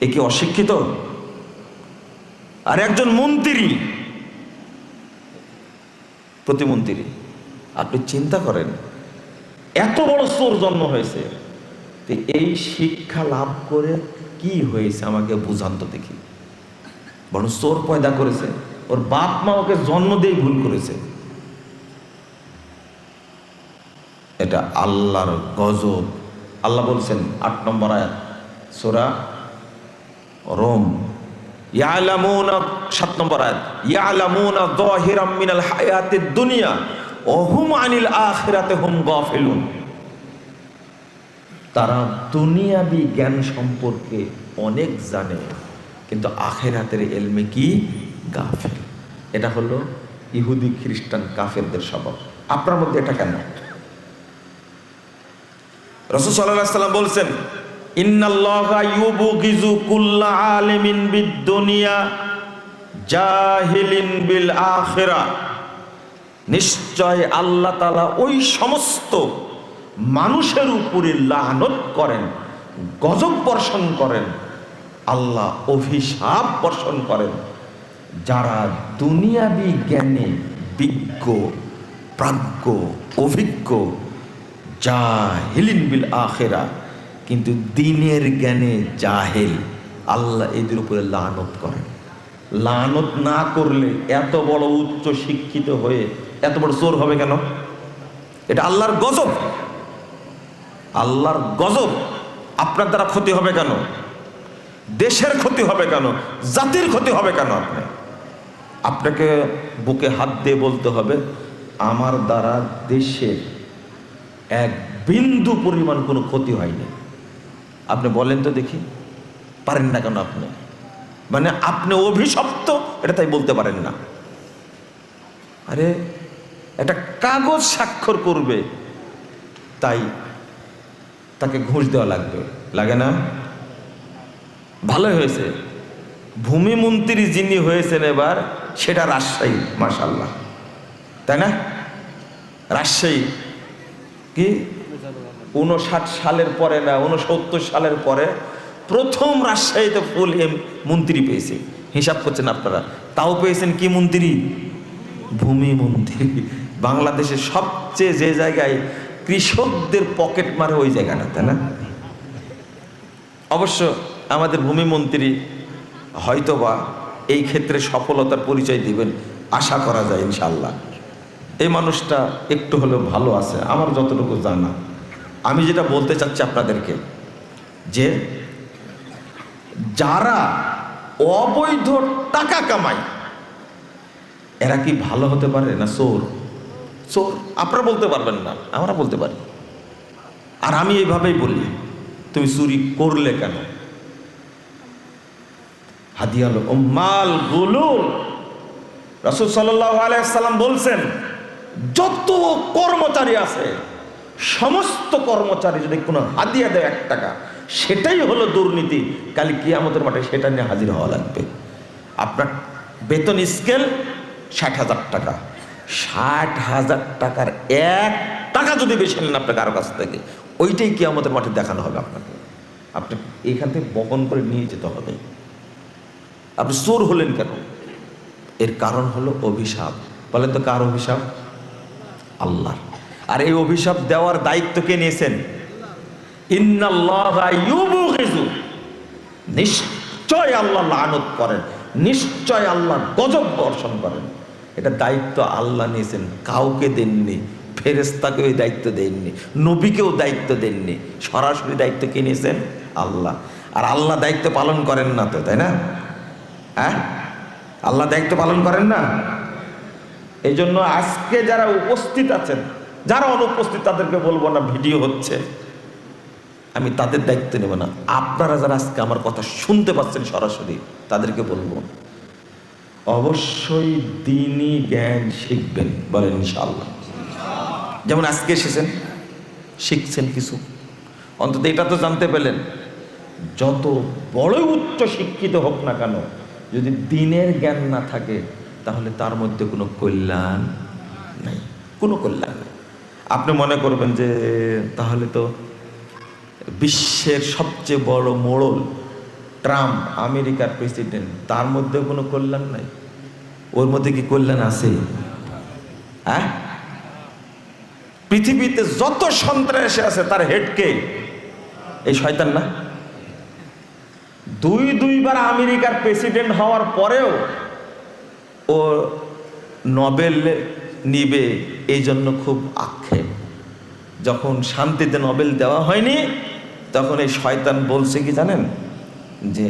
এ কি অশিক্ষিত? আর একজন মন্ত্রী, প্রতিমন্ত্রী, আপনি চিন্তা করেন এত বড় চোর জন্ম হয়েছে, এই শিক্ষা লাভ করে কি হয়েছে আমাকে বুঝান তো দেখি। বড় চোর পয়দা করেছে, ওর বাপ মা ওকে জন্ম দিয়ে ভুল করেছে। এটা আল্লাহর গজব। আল্লাহ বলছেন 8 নম্বর আয়াত সূরা রোম, ইয়ালামুনা 7 নম্বর আয়াত, ইয়ালামুনা যাহিরাম মিনাল হায়াতিদ দুনিয়া ওয়া হুম আনিল আখিরাতি হুম গাফিলুন। তারা দুনিয়াবি জ্ঞান সম্পর্কে অনেক জানে, কিন্তু আখিরাতের ইলমে কি গাফিল। এটা হলো ইহুদি খ্রিস্টান কাফেরদের স্বভাব। আপনার মধ্যে এটা কেন? রাসূল সাল্লাল্লাহু আলাইহি ওয়াসাল্লাম বলছেন, ইন্নাল্লাহা ইউবগিজু কুল্লা আলিমিন বিদ-দুনিয়া জাহিলিন বিল আখিরা। নিশ্চয় আল্লাহ তাআলা ওই সমস্ত মানুষের উপরে লানত করেন, গজব বর্ষণ করেন, আল্লাহ অভিশাপ বর্ষণ করেন, যারা দুনিয়াবি জ্ঞানে বিজ্ঞ, প্রাজ্ঞ, অভিজ্ঞ, জাহিলিন বিল আখিরা, কিন্তু দিনের জ্ঞানে জাহেল। আল্লাহ এদের উপরে লানত করেন। লানত না করলে এত বড় উচ্চ শিক্ষিত হয়ে এত বড় চোর হবে কেন? এটা আল্লাহর গজব। আল্লাহর গজব। আপনার দ্বারা ক্ষতি হবে কেন? দেশের ক্ষতি হবে কেন? জাতির ক্ষতি হবে কেন? আপনাকে বুকে হাত দিয়ে বলতে হবে, আমার দ্বারা দেশের এক বিন্দু পরিমাণ কোনো ক্ষতি হয়নি। আপনি বলেন তো দেখি, পারেন না কেন? আপনি মানে আপনি অভিশপ্ত, এটা তাই বলতে পারেন না। আরে একটা কাগজ স্বাক্ষর করবে তাই তাকে ঘুষ দেওয়া লাগবে, লাগে না? ভালোই হয়েছে, ভূমিমন্ত্রী যিনি হয়েছেন এবার সেটা রাজশাহী, মাশাআল্লাহ, তাই না? রাজশাহী কি 59 সালের পরে না 69 সালের পরে প্রথম রাজশাহীতে ফুল মন্ত্রী পেয়েছে। হিসাব করছেন আপনারা, তাও পেয়েছেন কি মন্ত্রী? ভূমি মন্ত্রী। বাংলাদেশের সবচেয়ে যে জায়গায় কৃষকদের পকেট মারে ওই জায়গাটা, তাই না? অবশ্য আমাদের ভূমি মন্ত্রী হয়তোবা এই ক্ষেত্রে সফলতার পরিচয় দিবেন, আশা করা যায় ইনশাআল্লাহ। এই মানুষটা একটু হলেও ভালো আছে আমার যতটুকু জানা। আমি যেটা বলতে চাচ্ছি আপনাদেরকে, যে যারা অবৈধ টাকা কামায় এরা কি ভালো হতে পারে না চোর? চোর আপনারা বলতে পারবেন না, আমরা বলতে পারি। আর আমি এইভাবেই বলি, তুমি চুরি করলে কেন? হাদিয়াল উম্মাল গুলুল, রাসূল সাল্লাল্লাহু আলাইহি ওয়াসাল্লাম বলছেন, যত কর্মচারী আছে সমস্ত কর্মচারী যদি কোনো হাদিয়া দেয় 1 টাকা, সেটাই হলো দুর্নীতি। কাল কিয়ামতের মাঠে সেটা নিয়ে হাজির হওয়া লাগবে। আপনার বেতন স্কেল 60,000 টাকা, 60,000 টাকার 1 টাকা যদি বেশি নেন আপনার কারো কাছ থেকে, ওইটাই কিয়ামতের মাঠে দেখানো হবে আপনাকে। আপনাকে এখান থেকে বহন করে নিয়ে যেতে হবে। আপনি চোর হলেন কেন? এর কারণ হলো অভিশাপ। বলেন তো কার অভিশাপ? আল্লাহ। আর এই অভিশাপ দেওয়ার দায়িত্ব কে নিয়েছেন? ইন্নাল্লাহা ইউবগিযু, নিশ্চয় আল্লাহ লানত করেন, নিশ্চয় আল্লাহ গজব বর্ষণ করেন। এটা দায়িত্ব আল্লাহ নিয়েছেন, কাউকে দেননি, ফেরেশতাকে ওই দায়িত্ব দেননি, নবীকেও দায়িত্ব দেননি, সরাসরি দায়িত্ব কে নিয়েছেন? আল্লাহ। আর আল্লাহ দায়িত্ব পালন করেন না তো, তাই না? হ্যাঁ, আল্লাহ দায়িত্ব পালন করেন না। এই জন্য আজকে যারা উপস্থিত আছেন, যারা অনুপস্থিত তাদেরকে বলবো না, ভিডিও হচ্ছে, আমি তাদের দায়িত্ব নেব না। আপনারা যারা আজকে আমার কথা শুনতে পাচ্ছেন সরাসরি, তাদেরকে বলবো অবশ্যই দ্বীনি জ্ঞান শিখবেন। বলেন ইনশাআল্লাহ। যেমন আজকে এসেছেন, শিখছেন কিছু, অন্তত এটা তো জানতে পেলেন, যত বড় উচ্চ শিক্ষিত হোক না কেন, যদি দ্বীনের জ্ঞান না থাকে তাহলে তার মধ্যে কোনো কল্যাণ নাই, কোনো কল্যাণ নেই। আপনি মনে করবেন যে তাহলে তো বিশ্বের সবচেয়ে বড় মোড়ল ট্রাম্প, আমেরিকার প্রেসিডেন্ট, তার মধ্যে কোনো কল্যাণ নাই। ওর মধ্যে কি কল্যাণ আছে? হ্যাঁ, পৃথিবীতে যত সন্ত্রাসী আছে তার হেডকে এই শয়তান না? দুইবার আমেরিকার প্রেসিডেন্ট হওয়ার পরেও ও নোবেল নিবে, এই জন্য খুব আক্ষেপ। যখন শান্তিতে নোবেল দেওয়া হয়নি তখন এই শয়তান বলছে কি জানেন, যে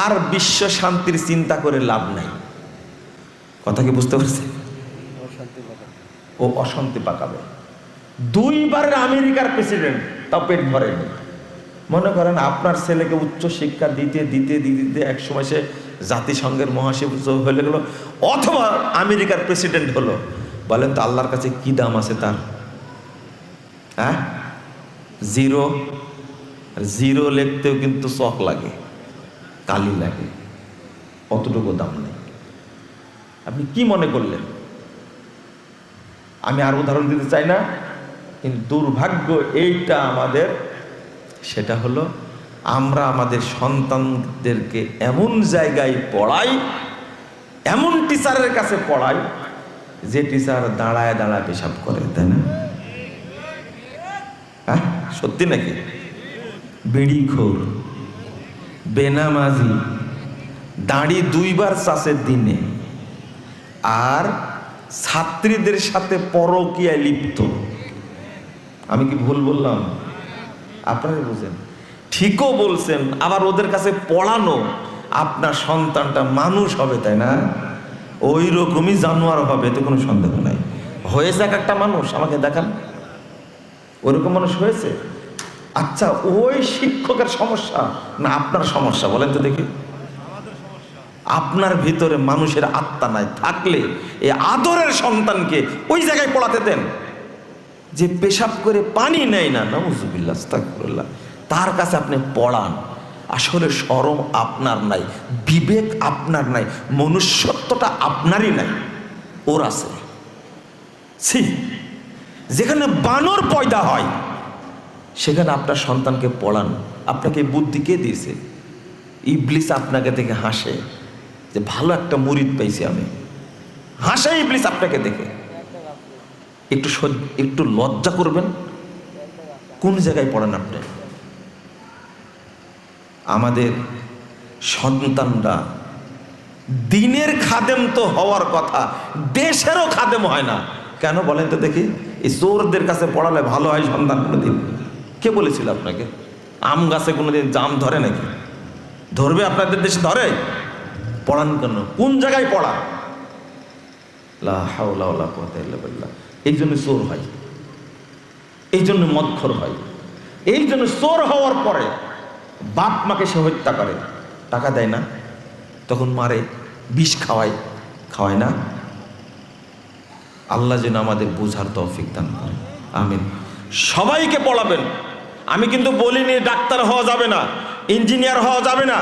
আর বিশ্ব শান্তির চিন্তা করে লাভ নাই। কথা কি বুঝতে পারছে? ও অশান্তি পাকাবে। 2 বারের আমেরিকার প্রেসিডেন্ট, তাও পেট ভরেনি। মনে করেন আপনার ছেলেকে উচ্চ শিক্ষা দিতে দিতে দিতে এক সময় সে জাতিসংঘের মহাসচিব হয়ে গেল, অথবা আমেরিকার প্রেসিডেন্ট হলো। বলেন তো আল্লাহর কাছে কি দাম আছে তার? হ্যাঁ, জিরো। জিরো লিখতেও কিন্তু চক লাগে, কালি লাগে, অতটুকু দাম নেই। আপনি কি মনে করলেন? আমি আর উদাহরণ দিতে চাই না, কিন্তু দুর্ভাগ্য এইটা আমাদের, সেটা হলো আমরা আমাদের সন্তানদেরকে এমন জায়গায় পড়াই, এমন টিচারের কাছে পড়াই যে টিচার দাঁড়ায় দাঁড়ায় পেশাব করে, তাই না? হ্যাঁ, সত্যি নাকি? বিড়িখোর, বেনামাজি, দাঁড়ি 2 বার চাষের দিনে, আর ছাত্রীদের সাথে পরকীয়ায় লিপ্ত। আমি কি ভুল বললাম? আপনারা বুঝেন, ঠিকও বলছেন। আবার ওদের কাছে পড়ানো, আপনার সন্তানটা মানুষ হবে, তাই না? ওই রকমই জানোয়ার হবে, তো কোনো সন্দেহ নাই। হয়েছে একটা মানুষ, আমাকে দেখান ওরকম মানুষ হয়েছে? আচ্ছা, ওই শিক্ষকের সমস্যা না আপনার সমস্যা? বলেন তো দেখি। আপনার ভিতরে মানুষের আত্মা নাই, থাকলে এই আদরের সন্তানকে ওই জায়গায় পড়াতে দেন। যে পেশাব করে পানি নেয় না, নাউজুবিল্লাহ আস্তাগফিরুল্লাহ, তার কাছে আপনি পড়ান। আসলে শরম আপনার নাই, বিবেক আপনার নাই, মনুষ্যত্বটা আপনারই নাই, ওর আছে। যেখানে বানর পয়দা হয় সেখানে আপনার সন্তানকে পড়ান। আপনাকে বুদ্ধি কে দিয়েছে? ইবলিস আপনাকে দেখে হাসে যে ভালো একটা মুরিদ পাইছি আমি, হাসে ইবলিস আপনাকে দেখে। একটু লজ্জা করবেন। কোন জায়গায় পড়েন আপনি? আমাদের সন্তানরা দিনের খাদেম তো হওয়ার কথা, দেশেরও খাদেম হয় না কেন বলেন তো দেখি? এই চোরদের কাছে পড়ালে ভালো হয় সন্তান? কোনোদিন কে বলেছিল আপনাকে? আম গাছে কোনোদিন জাম ধরে নাকি? ধরবে? আপনাদের দেশে ধরে? পড়ান কেন? কোন জায়গায় পড়া? লা হাওলা ওয়ালা কুওয়াতা ইল্লা বিল্লাহ। এই জন্য চোর হয়, এই জন্য মদখোর হয়, এই জন্য চোর হওয়ার পরে বাপ মাকে সে হত্যা করে, টাকা দেয় না, তখন মারে, বিষ খাওয়ায়, খাওয়ায় না। আল্লাহ যেন আমাদের বোঝার তৌফিক দান করে, আমিন। সবাইকে পড়াবেন। আমি কিন্তু বলিনি ডাক্তার হওয়া যাবে না, ইঞ্জিনিয়ার হওয়া যাবে না,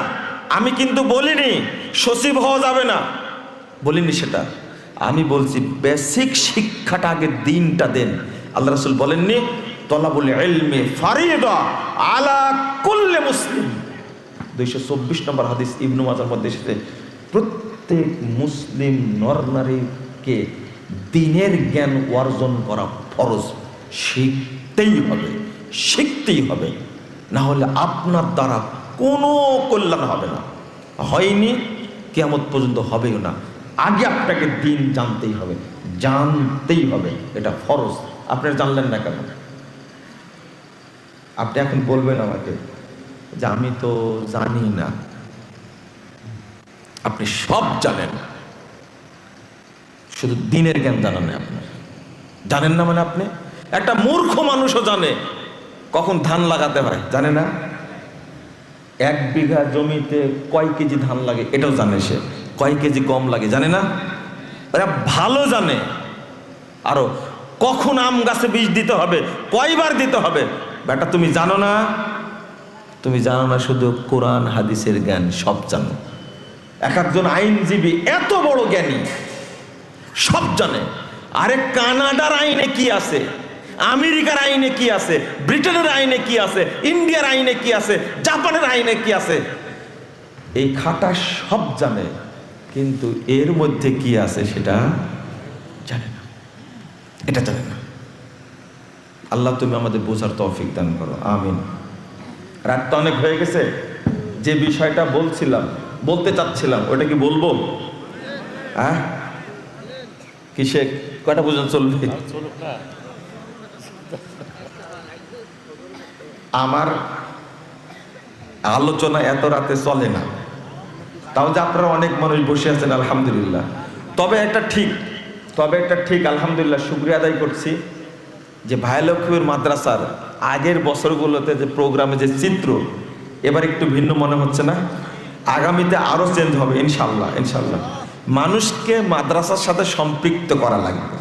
আমি কিন্তু বলিনি সচিব হওয়া যাবে না, বলিনি সেটা। আমি বলছি বেসিক শিক্ষাটা আগে দিনটা দেন। আল্লাহ রাসূল বলেননি তলাবুল ইলমি ফারিদা আলা কুল্লি মুসলিম? 224 নম্বর হাদিস ইবনে মাজার মধ্যে এসেছে, প্রত্যেক মুসলিম নরনারীকে দিনের জ্ঞান অর্জন করা ফরজ। শিখতেই হবে, শিখতেই হবে, না হলে আপনার দ্বারা কোনো কল্যাণ হবে না, হয়নি, কিয়ামত পর্যন্ত হবেও না। আগে আপনাকে দিন জানতেই হবে, জানতেই হবে, এটা ফরজ। আপনারা জানলেন না কেন? আপনি এখন বলবেন আমাকে যে আমি তো জানি না। আপনি সব জানেন, শুধু দিনের জ্ঞান জানেন না। আপনার জানেন না মানে আপনি একটা মূর্খ মানুষও জানে কখন ধান লাগাতে হয়, জানে না? 1 বিঘা জমিতে কয় কেজি ধান লাগে এটাও জানে সে, কয় কেজি গম লাগে জানে না? ওরা ভালো জানে। আরো কখন আম গাছে বীজ দিতে হবে, কয়বার দিতে হবে, বেটা তুমি জানো না? তুমি জানো না শুধু কোরআন হাদিসের জ্ঞান সব জানো। এক একজন আইনজীবী এত বড় জ্ঞানী, সব জানে। আরে কানাডার আইনে কি আছে, আমেরিকার আইনে কি আছে, ব্রিটেনের আইনে কি আছে, ইন্ডিয়ার আইনে কি আছে, জাপানের আইনে কি আছে, এই খাটা সব জানে, কিন্তু এর মধ্যে কি আছে সেটা জানে না, এটা জানে না। আল্লাহ তুমি আমাদের বোঝার তৌফিক দান করো, আমিন। রাত তো অনেক হয়ে গেছে, যে বিষয়টা বলতে চাচ্ছিলাম ওটা কি বলবো? হ্যাঁ, কিসে কয়টা পর্যন্ত চলবে? আমার আলোচনা এত রাতে চলে না, তাও যে আপনারা অনেক মানুষ বসে আছেন আলহামদুলিল্লাহ। তবে একটা ঠিক আলহামদুলিল্লাহ, শুকরিয়া আদায় করছি যে ভাইলক্ষ্মীর মাদ্রাসার আগের বছরগুলোতে যে প্রোগ্রামে যে চিত্র, এবার একটু ভিন্ন মনে হচ্ছে না? আগামীতে আরো চেঞ্জ হবে ইনশাল্লাহ। মানুষকে মাদ্রাসার সাথে সম্পৃক্ত করা লাগবে।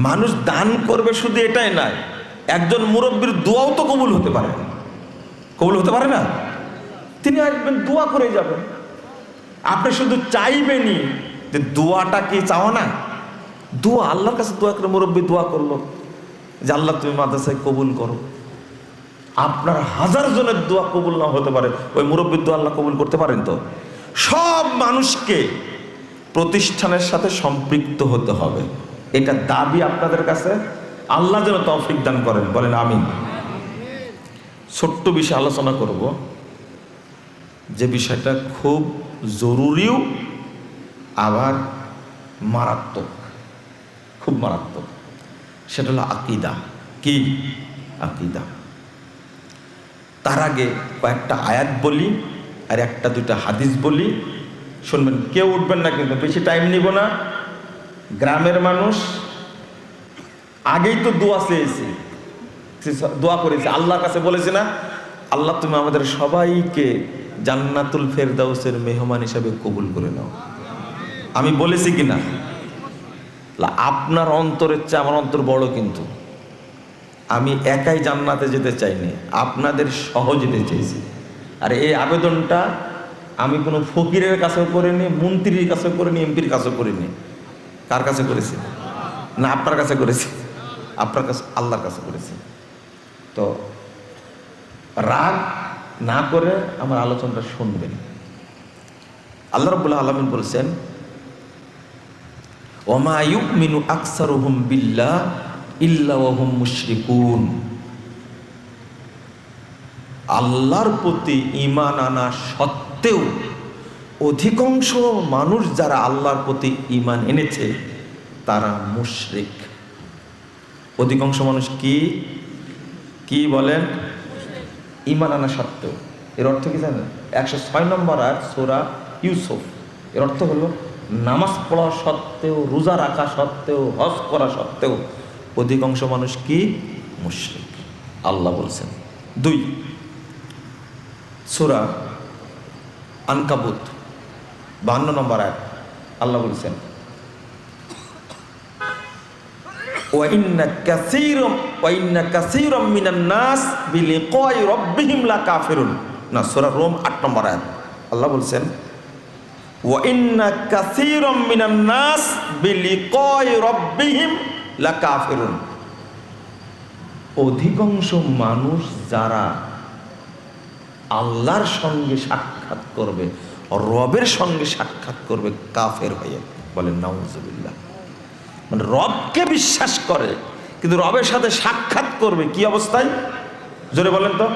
মানুষ দান করবে শুধু এটাই নয়, একজন মুরব্বীর দোয়াও তো কবুল হতে পারে না? তিনি আসবেন, দোয়া করে যাবেন। আপনি শুধু চাইবেনই যে দোয়াটা কি চাও না? দোয়া আল্লাহর কাছে দোয়া করে, মুরব্বী দোয়া করলো যে আল্লাহ তুমি মাদ্রাসায় কবুল করো। আপনার 1000 জনের দোয়া কবুল না হতে পারে, ওই মুরব্বীর দোয়া আল্লাহ কবুল করতে পারেন তো? সব মানুষকে প্রতিষ্ঠানের সাথে সম্পৃক্ত হতে হবে, এটা দাবি আপনাদের কাছে। আল্লাহ যেন তৌফিক দান করেন, বলেন আমিন। ছোট্ট বিষয় আলোচনা করব, যে বিষয়টা খুব জরুরিও আবার মারাত্মক, খুব মারাত্মক। সেটা হলো আকীদা। কি আকীদা? তার আগে কয়েকটা আয়াত বলি আর 1-2টা হাদিস বলি, শুনবেন। কেউ উঠবেন না কিন্তু, বেশি টাইম নিব না। গ্রামের মানুষ আগেই তো দোয়া চেয়েছি, দোয়া করেছি, আল্লাহর কাছে বলেছি না, আল্লাহ তুমি আমাদের সবাইকে জান্নাতুল ফেরদাউসের মেহমান হিসাবে কবুল করে নাও। আমি বলেছি কিনা? আপনার অন্তরের চেয়ে আমার অন্তর বড়, কিন্তু আমি একাই জান্নাতে যেতে চাইনি, আপনাদের সহ যেতে চাইছি। আর এই আবেদনটা আমি কোনো ফকিরের কাছেও করিনি, মন্ত্রীর কাছেও করিনি, এমপির কাছেও করিনি। কার কাছে করেছি? না আপনার কাছে করেছি, আপনার কাছে, আল্লাহর কাছে করেছি। তো রাগ না করে আমার আলোচনাটা শুনবেন। আল্লাহ রাব্বুল আলামিন বলছেন, ওমা ইউমিনু আকসারুহুম বিল্লাহ ইল্লা ওয়া হুম মুশরিকুন। আল্লাহর প্রতি ঈমান আনা সত্ত্বেও অধিকাংশ মানুষ যারা আল্লাহর প্রতি ঈমান এনেছে তারা মুশরিক। অধিকাংশ মানুষ কি বলেন? ঈমান আনা সত্ত্বেও। এর অর্থ কি জানেন? 106 নম্বর আয়াত সূরা ইউসুফ। এর অর্থ হলো নামাজ পড়া সত্ত্বেও, রোজা রাখা সত্ত্বেও, হজ করা সত্ত্বেও অধিকাংশ মানুষ কি? মুশরিক। আল্লাহ বলছেন। 2 সূরা আনকাবুত 52 নম্বর আয়াত আল্লাহ বলছেন, ওয়া ইন্না কাসীরাম মিনান নাস বিলিকাই রাব্বিহিম লাকাফিরুন। না, সূরা রোম 8 নম্বর আয়াত আল্লাহ বলছেন, ওয়া ইন্না কাসীরাম মিনান নাস বিলিকাই রাব্বিহিম লাকাফিরুন। অধিকাংশ মানুষ যারা আল্লাহর সঙ্গে সাক্ষাৎ করবে, রবের সঙ্গে সাক্ষাৎ করবে কাফের হয়ে। বলেন নাউজুবিল্লাহ। মানে রবকে বিশ্বাস করে কিন্তু রবের সাথে সাক্ষাৎ করবে কি অবস্থায়? জোরে বলেন তো।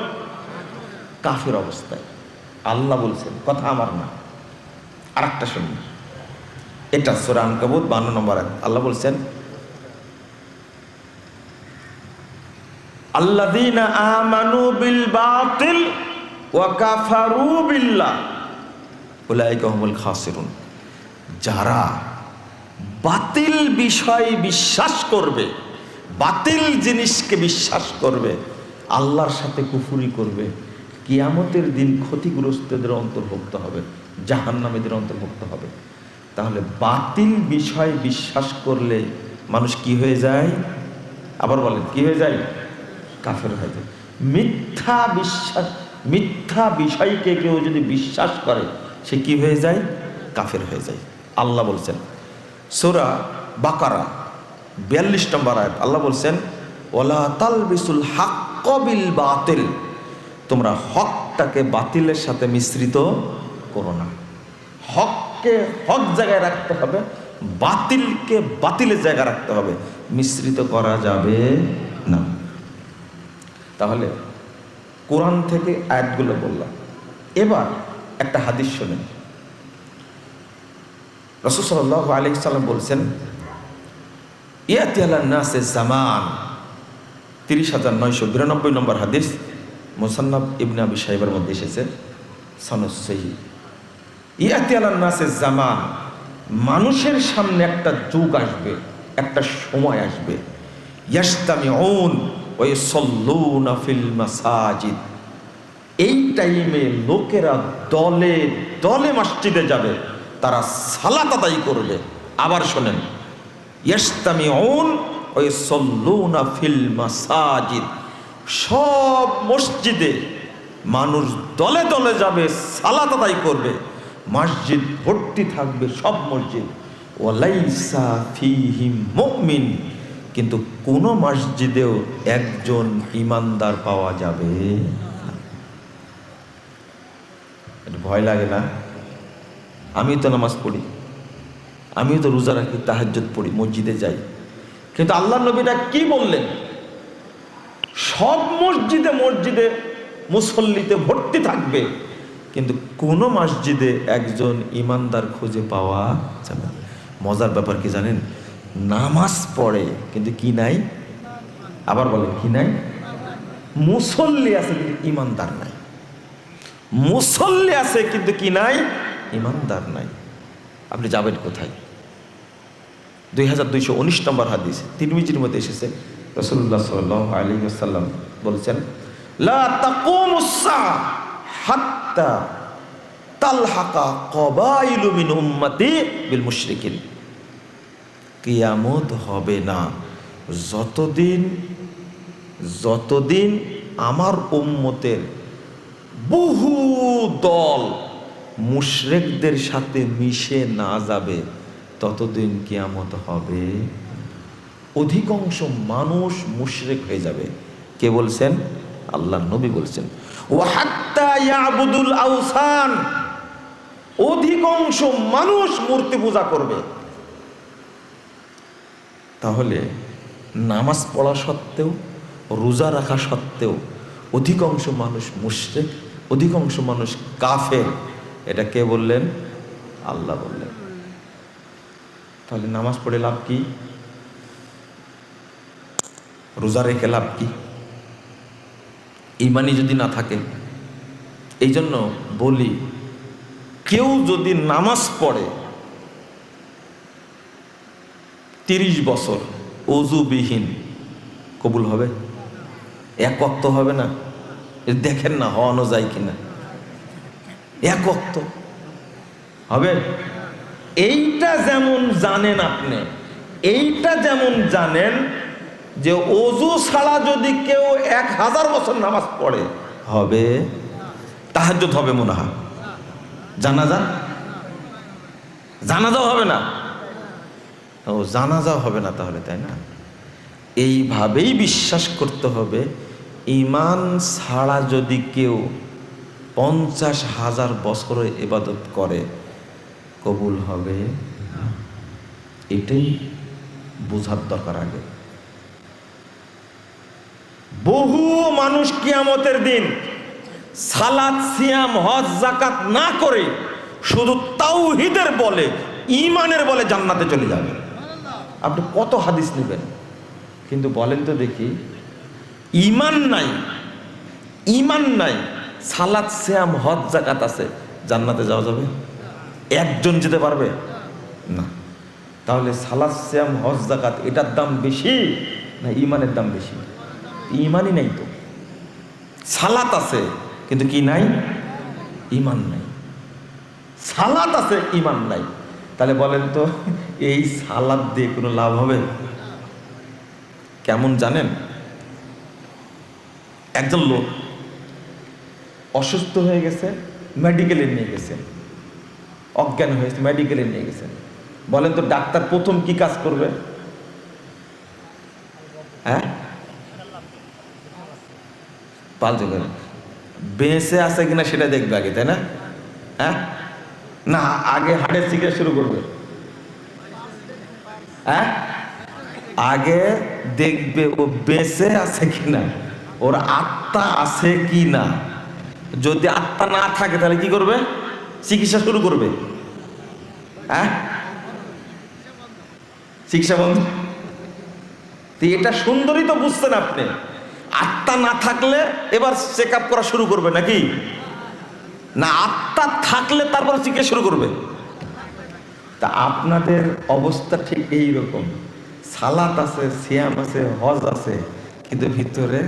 কাফের অবস্থায়। আল্লাহ বলছেন, কথা আমার না। আর একটা শুনুন, এটা সূরা আনকাবুত 52 নম্বর আয়াত আল্লাহ বলছেন, আল্লাযীনা আমানু বিল বাতিল ওয়া কাফারু বিল্লাহ উলাইকা হুমুল খাসিরুন। যারা বাতিল বিষয় বিশ্বাস করবে, বাতিল জিনিসকে বিশ্বাস করবে, আল্লাহর সাথে কুফরি করবে, কিয়ামতের দিন ক্ষতিগ্রস্তদের অন্তর্ভুক্ত হবে, জাহান্নামীদের অন্তর্ভুক্ত হবে। তাহলে বাতিল বিষয় বিশ্বাস করলে মানুষ কি হয়ে যায়? আবার বলেন, কি হয়ে যায়? কাফের হয়ে যায়। মিথ্যা বিষয়কে কেউ যদি বিশ্বাস করে সে কি হয়ে যায়? কাফের হয়ে যায়। আল্লাহ বলছেন সূরা বাকারা 42 নম্বর আয়াত আল্লাহ বলছেন, ওয়ালা তালবিসুল হাক্ক বিল বাতিল। তোমরা হকটাকে বাতিলের সাথে মিশ্রিত করো না। হককে হক জায়গায় রাখতে হবে, বাতিলকে বাতিলের জায়গায় রাখতে হবে, মিশ্রিত করা যাবে না। তাহলে কোরআন থেকে আয়াতগুলো বললাম। এবার একটা হাদিস শোনেন। রাসূল সাল্লাল্লাহু আলাইহি সাল্লাম বলছেন, ইয়াতি আলান নাসে জামান। 30,992 নম্বর হাদিস, মুসান্নাফ ইবনে আবি শাইবার মধ্যে এসেছে, সনদ সহিহ। ইয়াতি আলান নাসে জামান, মানুষের সামনে একটা যুগ আসবে, একটা সময় আসবে, ইয়াস্তামিউন ওয়া ইউসাল্লুনা ফিল মাসাজিদ। এই টাইমে লোকেরা দলে দলে মসজিদে যাবে, তারা সালাত আদায় করবে। আবার শোনেন, ইয়াস্তামিউন ওয়া ইউসাল্লুনা ফিল মাসাজিদ। সব মসজিদে মানুষ দলে দলে যাবে, সালাত আদায় করবে, মসজিদ ভর্তি থাকবে, সব মসজিদ। ওয়ালাইসা ফীহিম মুমিন, কিন্তু কোন মসজিদেও একজন ঈমানদার পাওয়া যাবে না। এটা ভয় লাগে না? আমি তো নামাজ পড়ি, আমিও তো রোজা রাখি, তাহাজ্জুদ পড়ি, মসজিদে যাই, কিন্তু আল্লাহর নবীটা কি বললেন? সব মসজিদে মুসল্লিতে ভর্তি থাকবে, কিন্তু কোন মসজিদে একজন ঈমানদার খুঁজে পাওয়া যাবে না। মজার ব্যাপার কি জানেন? নামাজ পড়ে কিন্তু কি নাই? আবার বলেন, কি নাই? মুসল্লি আছে কিন্তু ঈমানদার নাই। মুসল্লি আছে কিন্তু কি নাই? ঈমানদার নাই। আপনি যাবেন কোথায়? 2219 নম্বর হাদিস তিরমিজির মধ্যে এসেছে, রাসূলুল্লাহ সাল্লাল্লাহু আলাইহি ওয়াসাল্লাম বলেছেন, লা তাকুমুস সাআ হাত্তা তালহাকা কবাইলু মিন উম্মতি বিল মুশরিকিন। কিয়ামত হবে না যতদিন যতদিন আমার উম্মতের বহু দল মুশরিকদের সাথে মিশে না যাবে ততদিন কিয়ামত হবে। অধিকাংশ মানুষ মুশরিক হয়ে যাবে। কে বলছেন? আল্লাহর নবী বলছেন, ওয়া হাত্তা ইয়াবুদুল আওসান, অধিকাংশ মানুষ মূর্তি পূজা করবে। তাহলে নামাজ পড়া সত্ত্বেও, রোজা রাখা সত্ত্বেও অধিকাংশ মানুষ মুশরিক, অধিকাংশ মানুষ কাফের। এটা কে বললেন? আল্লাহ বললেন। তাহলে নামাজ পড়ে লাভ কি? রোজা রেখে লাভ কি? ইমানই যদি না থাকে। এই জন্য বলি, কেউ যদি নামাজ পড়ে 30 বছর ওযুবিহীন, কবুল হবে? এক ওয়াক্ত হবে না? দেখেন না হওয়ানো যায় কিনা। এক ওয়াক্ত হবে? এইটা যেমন জানেন আপনি, এইটা যেমন জানেন যে ওযু ছাড়া যদি কেউ 1000 বছর নামাজ পড়ে হবে, তাহাজ্জুদ হবে মনে হয়, জানাজাও হবে না। ও জানাজাও হবে না তাহলে, তাই না? এইভাবেই বিশ্বাস করতে হবে, ঈমান ছাড়া যদি কেউ 50,000 বছরের ইবাদত করে কবুল হবে। এটাই বোঝার দরকার আগে। বহু মানুষ কিয়ামতের দিন সালাত, সিয়াম, হজ, যাকাত না করে শুধু তাওহীদের বলে, ঈমানের বলে জান্নাতে চলে যাবে। আপনি কত হাদিস নেবেন, কিন্তু বলেন তো দেখি, ঈমান নাই, ঈমান নাই, সালাত, সিয়াম, হজ, যাকাত আছে, জান্নাতে যাওয়া যাবে? একজন যেতে পারবে না। তাহলে সালাত, সিয়াম, হজ, যাকাত এটার দাম বেশি না ঈমানের দাম বেশি? ঈমানই নাই তো। সালাত আছে কিন্তু কি নাই? ঈমান নাই। সালাত আছে, ঈমান নাই। তাহলে বলেন তো এই সালাত দিয়ে কোনো লাভ হবে? কেমন জানেন? একজন লোক অসুস্থ হয়ে গেছে, মেডিকেলে নিয়ে গেছেন, অজ্ঞান হয়েছে, মেডিকেলে নিয়ে গেছেন। বলেন তো ডাক্তার প্রথম কি কাজ করবে? হ্যাঁ, পাল্টে করে বেঁচে আছে কিনা সেটা দেখবে আগে, তাই না? হ্যাঁ, না আগে হার্টের চিকিৎসা শুরু করবে? হ্যাঁ, আগে দেখবে ও বেঁচে আছে কিনা, ওর আত্মা আছে কি না। যদি আত্মা না থাকে তাহলে কি করবে? চিকিৎসা শুরু করবে। হ্যাঁ, চিকিৎসা বন্ধ। তো এটা সুন্দরই তো বুঝছেন আপনি। আত্মা না থাকলে এবার চেক আপ করা শুরু করবে নাকি? না, আত্মা থাকলে তারপর চিকিৎসা শুরু করবে। তা আপনাদের অবস্থা ঠিক এই রকম। সালাত আছে, সিয়াম আছে, হজ আছে, কিন্তু ভিতরে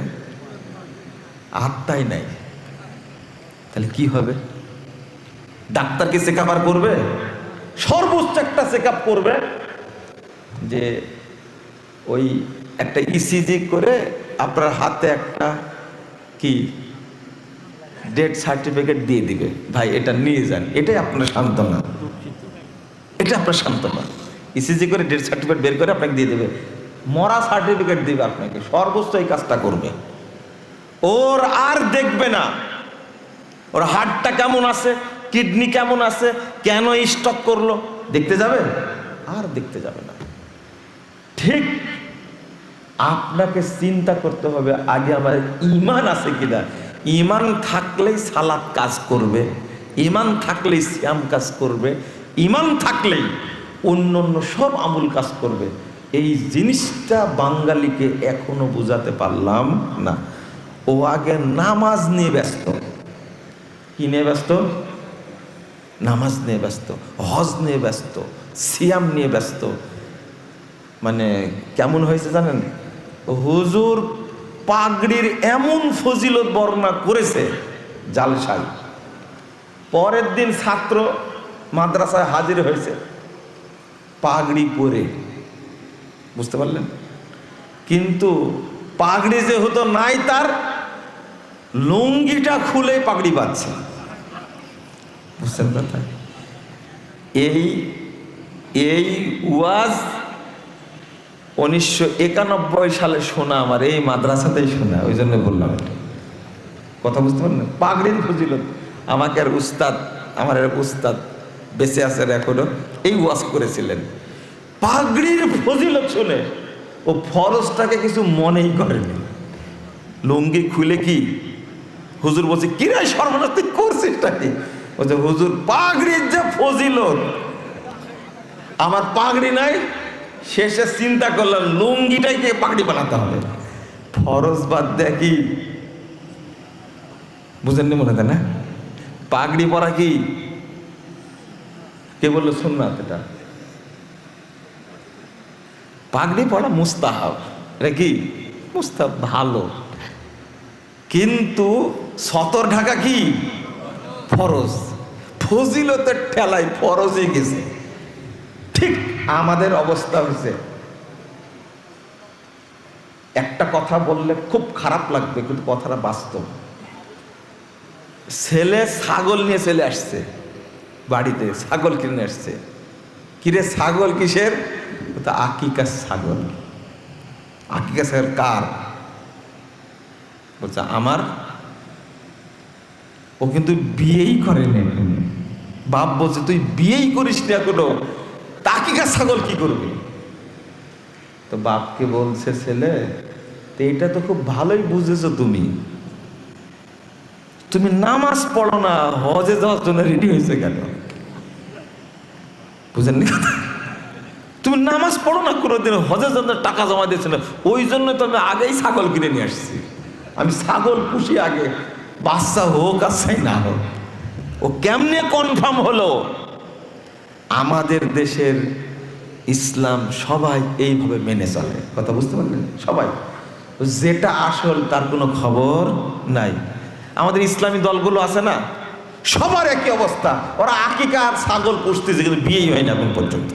আত্মাই নাই। তাহলে কি হবে? ডাক্তার কি চেক আপ আর করবে? সর্বোচ্চ একটা চেক আপ করবে, যে ওই একটা ইসিজি করে আপনার হাতে একটা কি ডেথ সার্টিফিকেট দিয়ে দিবে, ভাই এটা নিয়ে যান। এটাই আপনার সান্ত্বনা, এটা আপনার সান্ত্বনা। ইসিজি করে ডেথ সার্টিফিকেট বের করে আপনাকে দিয়ে দেবে, মরা সার্টিফিকেট দিবে আপনাকে। সর্বোচ্চ এই কাজটা করবে। ওর আর দেখবে না ওর হার্টটা কেমন আছে, কিডনি কেমন আছে, কেন স্টক করলো, দেখতে যাবে? আর দেখতে যাবে না। ঠিক আপনাকে চিন্তা করতে হবে আগে আমার ঈমান আছে কিনা। ঈমান থাকলেই সালাত কাজ করবে, ঈমান থাকলেই সিয়াম কাজ করবে, ঈমান থাকলেই অন্য অন্য সব আমল কাজ করবে। এই জিনিসটা বাঙালিকে এখনো বোঝাতে পারলাম না। ও আগে নামাজ নিয়ে ব্যস্ত। কি নিয়ে ব্যস্ত? নামাজ নিয়ে ব্যস্ত, হজ নিয়ে ব্যস্ত, সিয়াম নিয়ে ব্যস্ত। মানে কেমন হয়েছে জানেন? হুজুর পাগড়ির এমন ফজিলত বর্ণনা করেছে জালসায়, পরের দিন ছাত্র মাদ্রাসায় হাজির হয়েছে পাগড়ি পরে, বুঝতে পারলেন? কিন্তু পাগড়ি যেহেতু নাই, তার লুঙ্গিটা খুলে পাগড়ি বাঁধছে। বুঝছেন কথা? এই এই ওয়াজ 1991 সালে শোনা, আমার এই মাদ্রাসাতেই শোনা, ওই জন্য বললাম এটা। কথা বুঝতে পারলেন? পাগড়ির ফজিলত আমাকে আর উস্তাদ, আমার এক উস্তাদ বেঁচে আছেন এখনো, এই ওয়াজ করেছিলেন। পাগড়ির ফজিলত শুনে ও ফরজটাকে কিছু মনেই করেনি। লুঙ্গি খুলে কি হুজুর বলছে, কিরে সর্বনাশ তুই করছিস কি? বলছে হুজুর পাগড়ির যে ফজিলত, আমার পাগড়ি নাই, শেষে চিন্তা করলাম লুঙ্গিটাকে পাগড়ি বানাতে হবে, ফরজ বাদ দেয় কি বুঝেননি মনে হয় না? পাগড়ি পরা কি কে বললো সুন্নাত? এটা পাগড়ি পরা মুস্তাহাব, এটা কি মুস্তাহাব, ভালো, কিন্তু সতর ঢাকা কি ফরজ। ফজিলতের ঠেলায় ফরজে গেছে। ঠিক আমাদের অবস্থা হয়েছে। একটা কথা বললে খুব খারাপ লাগবে, কিন্তু কথাটা বাস্তব। ছেলে ছাগল নিয়ে চলে আসছে বাড়িতে, ছাগল কিনে আসছে। কিরে ছাগল কিসের? আকিকার ছাগল। আকিকা ছাগল কার? বলছে আমার। ও কিন্তু বিয়েই করেনি। বাপ বলছে তুই বিয়েই করিস না কোনো, আকিকার ছাগল কি করবি? তো বাপকে বলছে ছেলে, তো এটা তো খুব ভালোই বুঝেছো তুমি, তুমি নামাজ পড়ো না, হজে যাওয়ার জন্য রেডি হয়েছে কেন? বুঝেননি কথা? তুমি নামাজ পড়ো না কোনোদিন, হজের জন্য টাকা জমা দিয়েছো না, ওই জন্য তো আমি আগেই ছাগল কিনে নিয়ে আসছি। আমি ছাগল পুষি আগে, বাচ্চা হোক আর চাই না হোক। ও কেমনে কনফার্ম হলো? আমাদের দেশের ইসলাম সবাই এইভাবে মেনে চলে। কথা বুঝতে পারলেন? সবাই যেটা আসল তার কোনো খবর নাই। আমাদের ইসলামী দলগুলো আছে না, সবার একই অবস্থা। ওরা আকিকা আর ছাগল পুষতেছে, কিন্তু বিয়েই হয় না এখন পর্যন্ত।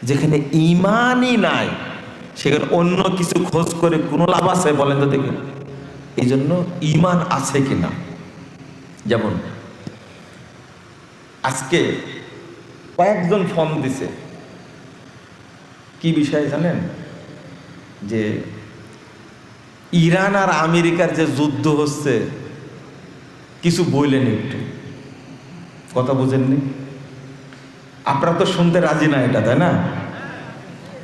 যেখানে ইমানই নাই সেখানে অন্য কিছু খোঁজ করে কোনো লাভ আছে বলেন তো দেখি? এই জন্য ইমান আছে কিনা। যেমন আজকে কয়েকজন ফোন দিছে, কি বিষয়ে জানেন? যে ইরান আর আমেরিকার যে যুদ্ধ হচ্ছে, কিছু বললেন একটু, কথা বুঝেননি? আপনারা তো শুনতে রাজি না এটা, তাই না?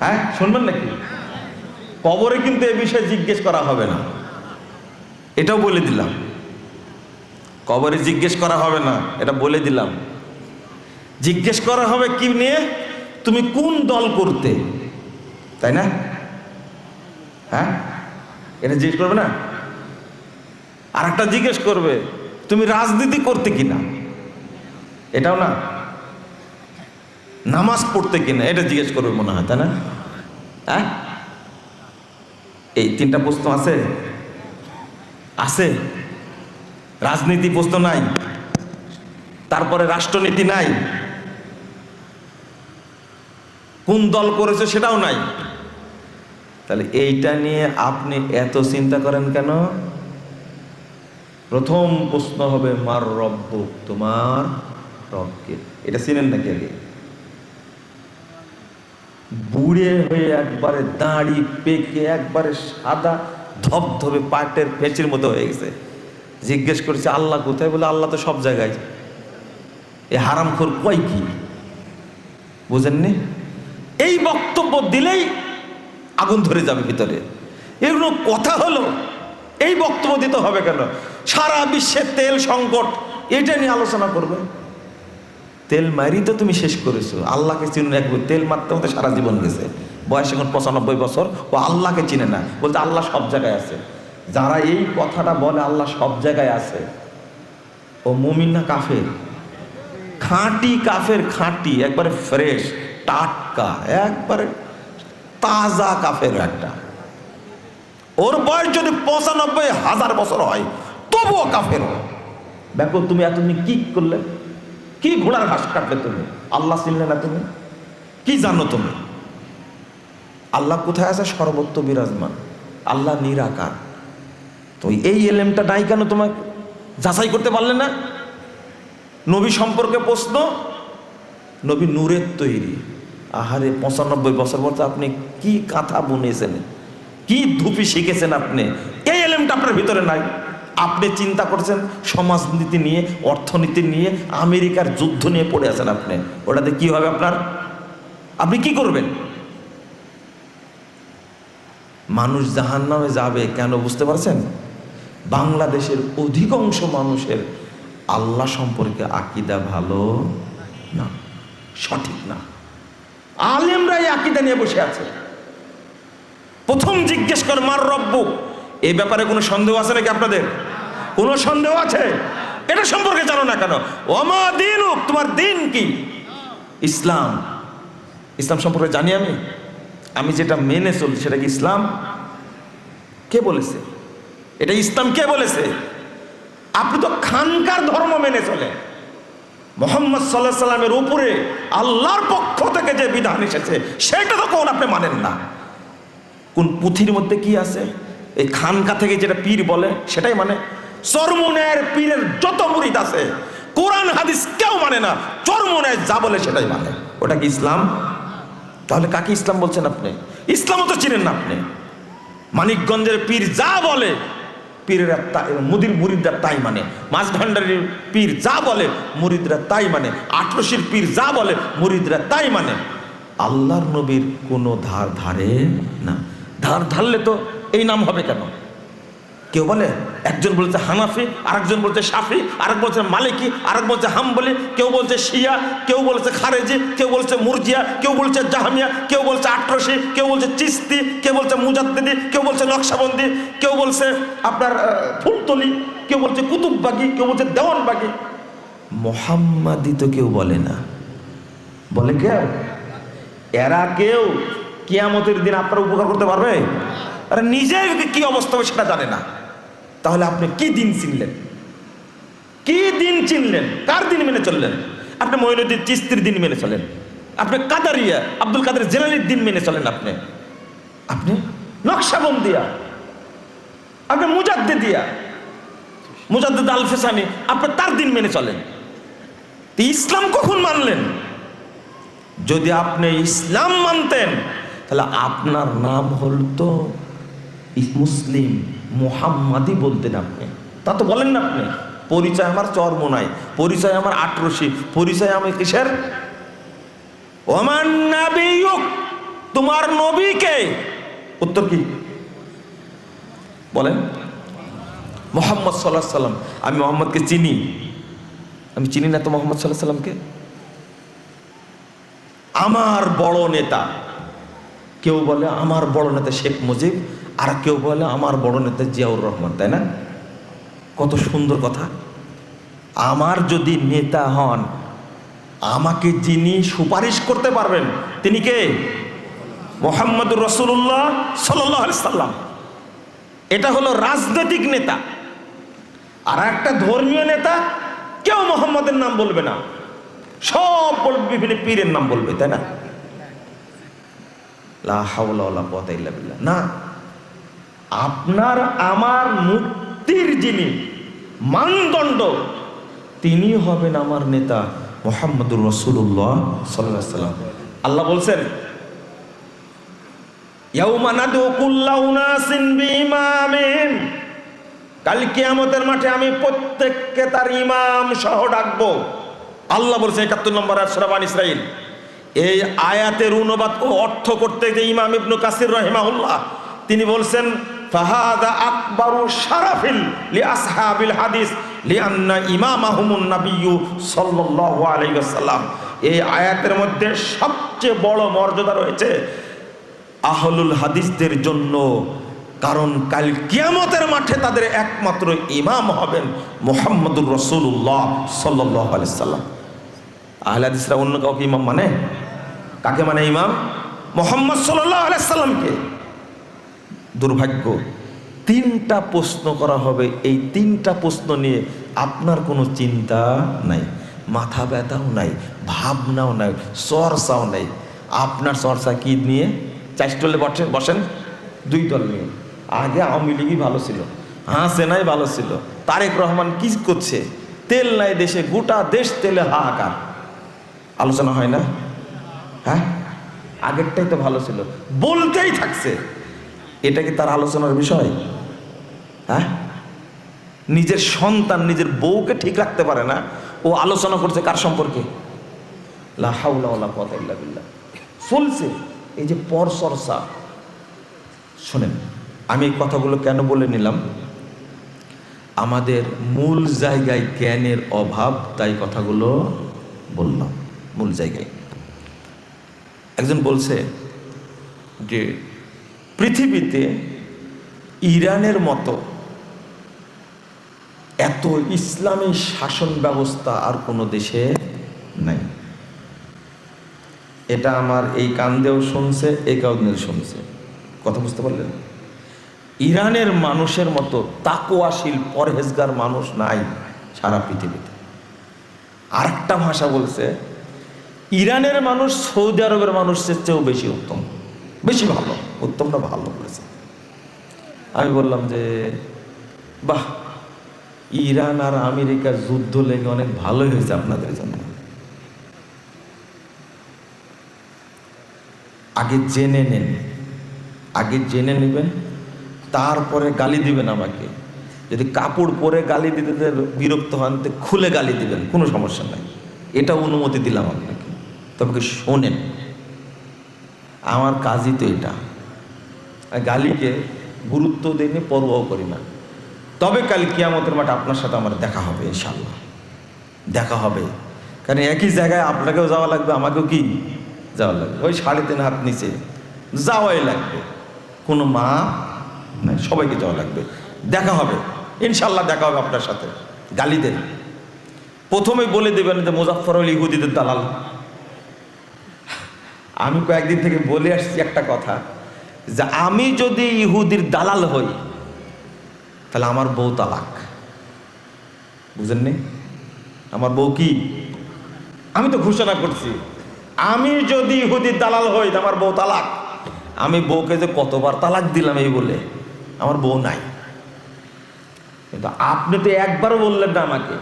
হ্যাঁ শুনবেন নাকি? কবরে কিন্তু এ বিষয়ে জিজ্ঞেস করা হবে না, এটাও বলে দিলাম। কবরে জিজ্ঞেস করা হবে না, এটা বলে দিলাম। জিজ্ঞেস করা হবে কি নিয়ে? তুমি কোন দল করতে, তাই না? হ্যাঁ এটা জিজ্ঞেস করবে না। আর একটা জিজ্ঞেস করবে তুমি রাজনীতি করতে কিনা, এটাও না। নামাজ পড়তে কিনা, এটা জিজ্ঞেস করবে মনে হয়, তাই না? হ্যাঁ এই তিনটা প্রশ্ন আছে। আছে রাজনীতি প্রশ্ন নাই, তারপরে রাষ্ট্রনীতি নাই, কোন দল করেছে সেটাও নাই। তাহলে এইটা নিয়ে আপনি এত চিন্তা করেন কেন? প্রথম প্রশ্ন হবে মার রব্ব, তোমার রবকে। এটা চিনেন নাকি? আগে বুড়ে হয়ে একবারে দাড়ি পেকে একবারে সাদা ধবধবে পাটের ফেঁচির মতো হয়ে গেছে, জিজ্ঞেস করছে আল্লাহ কোথায়? বলে আল্লাহ তো সব জায়গায়। এ হারামখোর কয় কি? বুঝেননি? এই বক্তব্য দিলেই আগুন ধরে যাবে ভিতরে। এগুলো কথা হলো, এই বক্তব্য দিতে হবে কেন? সারা বিশ্বের তেল সংকট, এটা নিয়ে আলোচনা করবে। তেল মারি তো তুমি শেষ করেছো, আল্লাহকে চিনে রাখবো। তেল মারতে মতো সারা জীবন গেছে, বয়স এখন 95 বছর, ও আল্লাহকে চিনে না। বলতে আল্লাহ সব জায়গায় আছে। যারা এই কথাটা বলে আল্লাহ সব জায়গায় আছে, ও মুমিন না কাফের? খাঁটি কাফের, খাঁটি একবারে ফ্রেশ টাটকা একবারে তাজা কাফের একটা। ওর বয়স যদি 95,000 বছর হয় তবুও কাফের। দেখো তুমি এতদিন কি করলে, কি ঘোড়ার ঘাস কাটলে তুমি? আল্লাহ চিনলে না তুমি? কি জানো তুমি? আল্লাহ কোথায় আছে? সর্বত্র বিরাজমান, আল্লাহ নিরাকার। তো এই এলেমটা নাই কেন তোমাকে যাচাই করতে পারলে না? নবী সম্পর্কে প্রশ্ন, নবী নূরের তৈরি। আহারে 95 বছর পর আপনি কি কাঁথা বুনেছেন, কি ধুপি শিখেছেন আপনি, এই এলেমটা আপনার ভিতরে নাই। আপনি চিন্তা করছেন সমাজনীতি নিয়ে, অর্থনীতি নিয়ে, আমেরিকার যুদ্ধ নিয়ে পড়ে আছেন আপনি। ওটাতে কি হবে আপনার? আপনি কি করবেন? মানুষ জাহান্নামে যাবে কেন বুঝতে পারছেন? বাংলাদেশের অধিকাংশ মানুষের আল্লাহ সম্পর্কে আকীদা ভালো না, সঠিক না। আলেমরাই আকীদা নিয়ে বসে আছে। প্রথম জিজ্ঞেস কর মার রব্বুক, এই ব্যাপারে কোনো সন্দেহ আছে নাকি আপনাদের? কোনো সন্দেহ আছে? এটা সম্পর্কে জানো না কেন? ওমা দীনুক, তোমার দিন কি? ইসলাম। ইসলাম সম্পর্কে জানি আমি যেটা মেনে চলছি সেটা কি ইসলাম? কে বলেছে এটা ইসলাম? কে বলেছে? আপনি তো খানকার ধর্ম মেনে চলেন। মুহাম্মদ সাল্লাল্লাহু আলাইহি সাল্লামের উপরে আল্লাহর পক্ষ থেকে যে বিধান এসেছে সেটা তো কোন আপনি মানেন না। কোন পুঁথির মধ্যে কি আছে? এই খানকা থেকে যেটা পীর বলে সেটাই মানে। চরমুনের পীরের যত মুরিদ আছে কোরআন হাদিস কেউ মানে না, চরমুনের যা বলে সেটাই মানে। ওটা কি ইসলাম? তাহলে কাকে ইসলাম বলছেন আপনি? ইসলামও তো চিনেন না আপনি। মানিকগঞ্জের পীর যা বলে পীরেরা মুরিদরা তাই মানে। মাছ ভান্ডারের পীর যা বলে মুরিদরা তাই মানে। আটরশির পীর যা বলে মুরিদরা তাই মানে। আল্লাহর নবীর কোনো ধার ধারে না। ধার ধারলে তো এই নাম হবে কেন? কেউ বলে, একজন বলছে হানাফি, আরেকজন বলছে শাফি, আরেক বলছে মালিকি, আরেক বলছে হাম্বলি, কেউ বলছে শিয়া, কেউ বলছে খারেজি, কেউ বলছে মুরজিয়া, কেউ বলছে জাহামিয়া, কেউ বলছে আটরশি, কেউ বলছে চিস্তি, কেউ বলছে মুজাদ্দিদি, কেউ বলছে নকশবন্দি, কেউ বলছে আপনার ফুলতলি, কেউ বলছে কুতুববাগি, কেউ বলছে দেওয়ানবাগি। মোহাম্মদি তো কেউ বলে না। বলে কেউ? এরা কেউ কিয়ামতের দিন আপনার উপকার করতে পারবে? আরে নিজের কি অবস্থা হবে সেটা জানে না। তাহলে আপনি কি দিন চিনলেন? কি দিন চিনলেন? কার দিন মেনে চললেন? আপনি মঈনুদ্দিন চিশতির দিন মেনে চলেন, আপনি কাদারিয়া আব্দুল কাদের জিলানীর দিন মেনে চলেন, আপনি নকশবন্দিয়া, আপনি মুজাদ্দিদিয়া, মুজাদ্দিদ আল ফিসানি, আপনি তার দিন মেনে চলেন। ইসলাম কখন মানলেন? যদি আপনি ইসলাম মানতেন তাহলে আপনার নাম হল তো মুসলিম, মুহাম্মাদি বলতেন আপনি। তা তো বলেন না আপনি। পরিচয় আমার চর্ম নাই, পরিচয় আমার আটরশি, পরিচয় আমি কিসের? ওমান নাবিয়ুক, তোমার নবীকে। উত্তর কি বলেন? মুহাম্মদ সাল্লাল্লাহু আলাইহি সাল্লাম। আমি মুহাম্মদকে চিনি? আমি চিনি না তো মুহাম্মদ সাল্লাল্লাহু আলাইহি সাল্লামকে। আমার বড় নেতা, কেউ বলে আমার বড় নেতা শেখ মুজিব, আর কেউ বলে আমার বড় নেতা জিয়াউর রহমান, তাই না? কত সুন্দর কথা। আমার যদি নেতা হন, আমাকে যিনি সুপারিশ করতে পারবেন তিনি কে? মুহাম্মদুর রাসূলুল্লাহ সাল্লাল্লাহু আলাইহি সাল্লাম। এটা হলো রাজনৈতিক নেতা। আর একটা ধর্মীয় নেতা কেউ মুহাম্মদের নাম বলবে না, সব বলবে বিভিন্ন পীরের নাম বলবে, তাই না? লা হাওলা ওয়ালা কুওয়াতা ইল্লা বিল্লাহ। না, আপনার আমার মুক্তির যিনি মানদণ্ড তিনি হবেন আমার নেতা মুহাম্মদুর রাসূলুল্লাহ সাল্লাল্লাহু আলাইহি সাল্লাম। আল্লাহ বলছেন, ইয়াউমা নাদউ কুল্লা উনাসিন বিইমামিন, কাল কিয়ামতের মাঠে আমি প্রত্যেককে তার ইমাম সহ ডাকবো। আল্লাহ বলছেন ৭১ নম্বর আয়াত সূরা বানী ইসরাঈল। এই আয়াতের অনুবাদ ও অর্থ করতে যে ইমাম ইবনে কাসির রাহিমাহুল্লাহ তিনি বলছেন, ফাহাদা আকবারু শারাফিল লিআসহাবিল হাদিস লিআন্না ইমামাহুমুন নাবিয়্যু সাল্লাল্লাহু আলাইহি ওয়াসাল্লাম। এই আয়াতের মধ্যে সবচেয়ে বড় মর্যাদা রয়েছে আহলুল হাদিসদের জন্য, কারণ কাল কিয়ামতের মাঠে তাদের একমাত্র ইমাম হবেন মুহাম্মদুর রাসূলুল্লাহ সাল্লাল্লাহু আলাইহি ওয়াসাল্লাম। আহলে হাদিসরা অন্য কাউকে ইমাম মানে? কাকে মানে ইমাম? মুহাম্মদ সাল্লাল্লাহু আলাইহি ওয়াসাল্লামকে। দুর্ভাগ্য, 3টা প্রশ্ন করা হবে, এই 3টা প্রশ্ন নিয়ে আপনার কোনো চিন্তা নাই, মাথা ব্যথাও নাই, ভাবনাও নাই, চর্চাও নাই। আপনার চর্চা কি নিয়ে? চাষটলে বসেন 2 দল নিয়ে। আগে আওয়ামী লীগই ভালো ছিল, হাসিনাই ভালো ছিল, তারেক রহমান কি করছে, তেল নাই দেশে, গোটা দেশ তেলে হাহাকার, আলোচনা হয় না? হ্যাঁ, আগেরটাই তো ভালো ছিল, বলতেই থাকছে। এটা কি তার আলোচনার বিষয়? হ্যাঁ, নিজের সন্তান নিজের বউকে ঠিক রাখতে পারে না, ও আলোচনা করছে কার সম্পর্কে? লা হাওলা ওয়ালা কুওয়াতা ইল্লা বিল্লাহ। চলছে এই যে পর চর্চা। শোনেন, আমি এই কথাগুলো কেন বলে নিলাম, আমাদের মূল জায়গায় জ্ঞানের অভাব, তাই কথাগুলো বললাম। মূল জায়গায় একজন বলছে যে পৃথিবীতে ইরানের মতো এত ইসলামী শাসন ব্যবস্থা আর কোনো দেশে নাই। এটা আমার এই কান দিয়েও শুনছে, এই কান দিয়েও শুনছে। কথা বুঝতে পারলেন? ইরানের মানুষের মতো তাকওয়াশীল পরহেজগার মানুষ নাই সারা পৃথিবীতে। আরেকটা ভাষা বলছে, ইরানের মানুষ সৌদি আরবের মানুষের চেয়েও বেশি উত্তম, বেশি ভালো। উত্তমটা ভালো বলেছে। আমি বললাম যে বাহ, ইরান আর আমেরিকার যুদ্ধ লেগে অনেক ভালোই হয়েছে আপনাদের জন্য। আগে জেনে নেন, আগে জেনে নেবেন, তারপরে গালি দিবেন আমাকে। যদি কাপড় পরে গালি দিতে বিরক্ত হন তো খুলে গালি দিবেন, কোনো সমস্যা নাই, এটা অনুমতি দিলাম আপনাকে। তবে কি শোনেন, আমার কাজই তো এটা। গালিকে গুরুত্ব দিইনি, পরোয়াও করি না। তবে কাল কিয়ামতের মাঠে আপনার সাথে আমার দেখা হবে, ইনশাআল্লাহ দেখা হবে। কারণ একই জায়গায় আপনাকেও যাওয়া লাগবে, আমাকেও কি যাওয়া লাগবে। ওই 3.5 হাত নিচে যাওয়াই লাগবে, কোনো মা নাই, সবাইকে যাওয়া লাগবে। দেখা হবে ইনশাআল্লাহ, দেখা হবে আপনার সাথে। গালি দেন, প্রথমেই বলে দেবেন যে মুজাফফর হল ইহুদিদের দালাল। আমি কয়েকদিন থেকে বলে আসছি একটা কথা, যে আমি যদি ইহুদির দালাল হই তাহলে আমার বউ তালাক। বুঝেননি? আমার বউ কি? আমি তো ঘোষণা করছি, আমি যদি ইহুদির দালাল হই আমার বউ তালাক। আমি বউকে যে কতবার তালাক দিলাম এই বলে, আমার বউ নাই। কিন্তু আপনি তো একবারও বললেন না আমাকে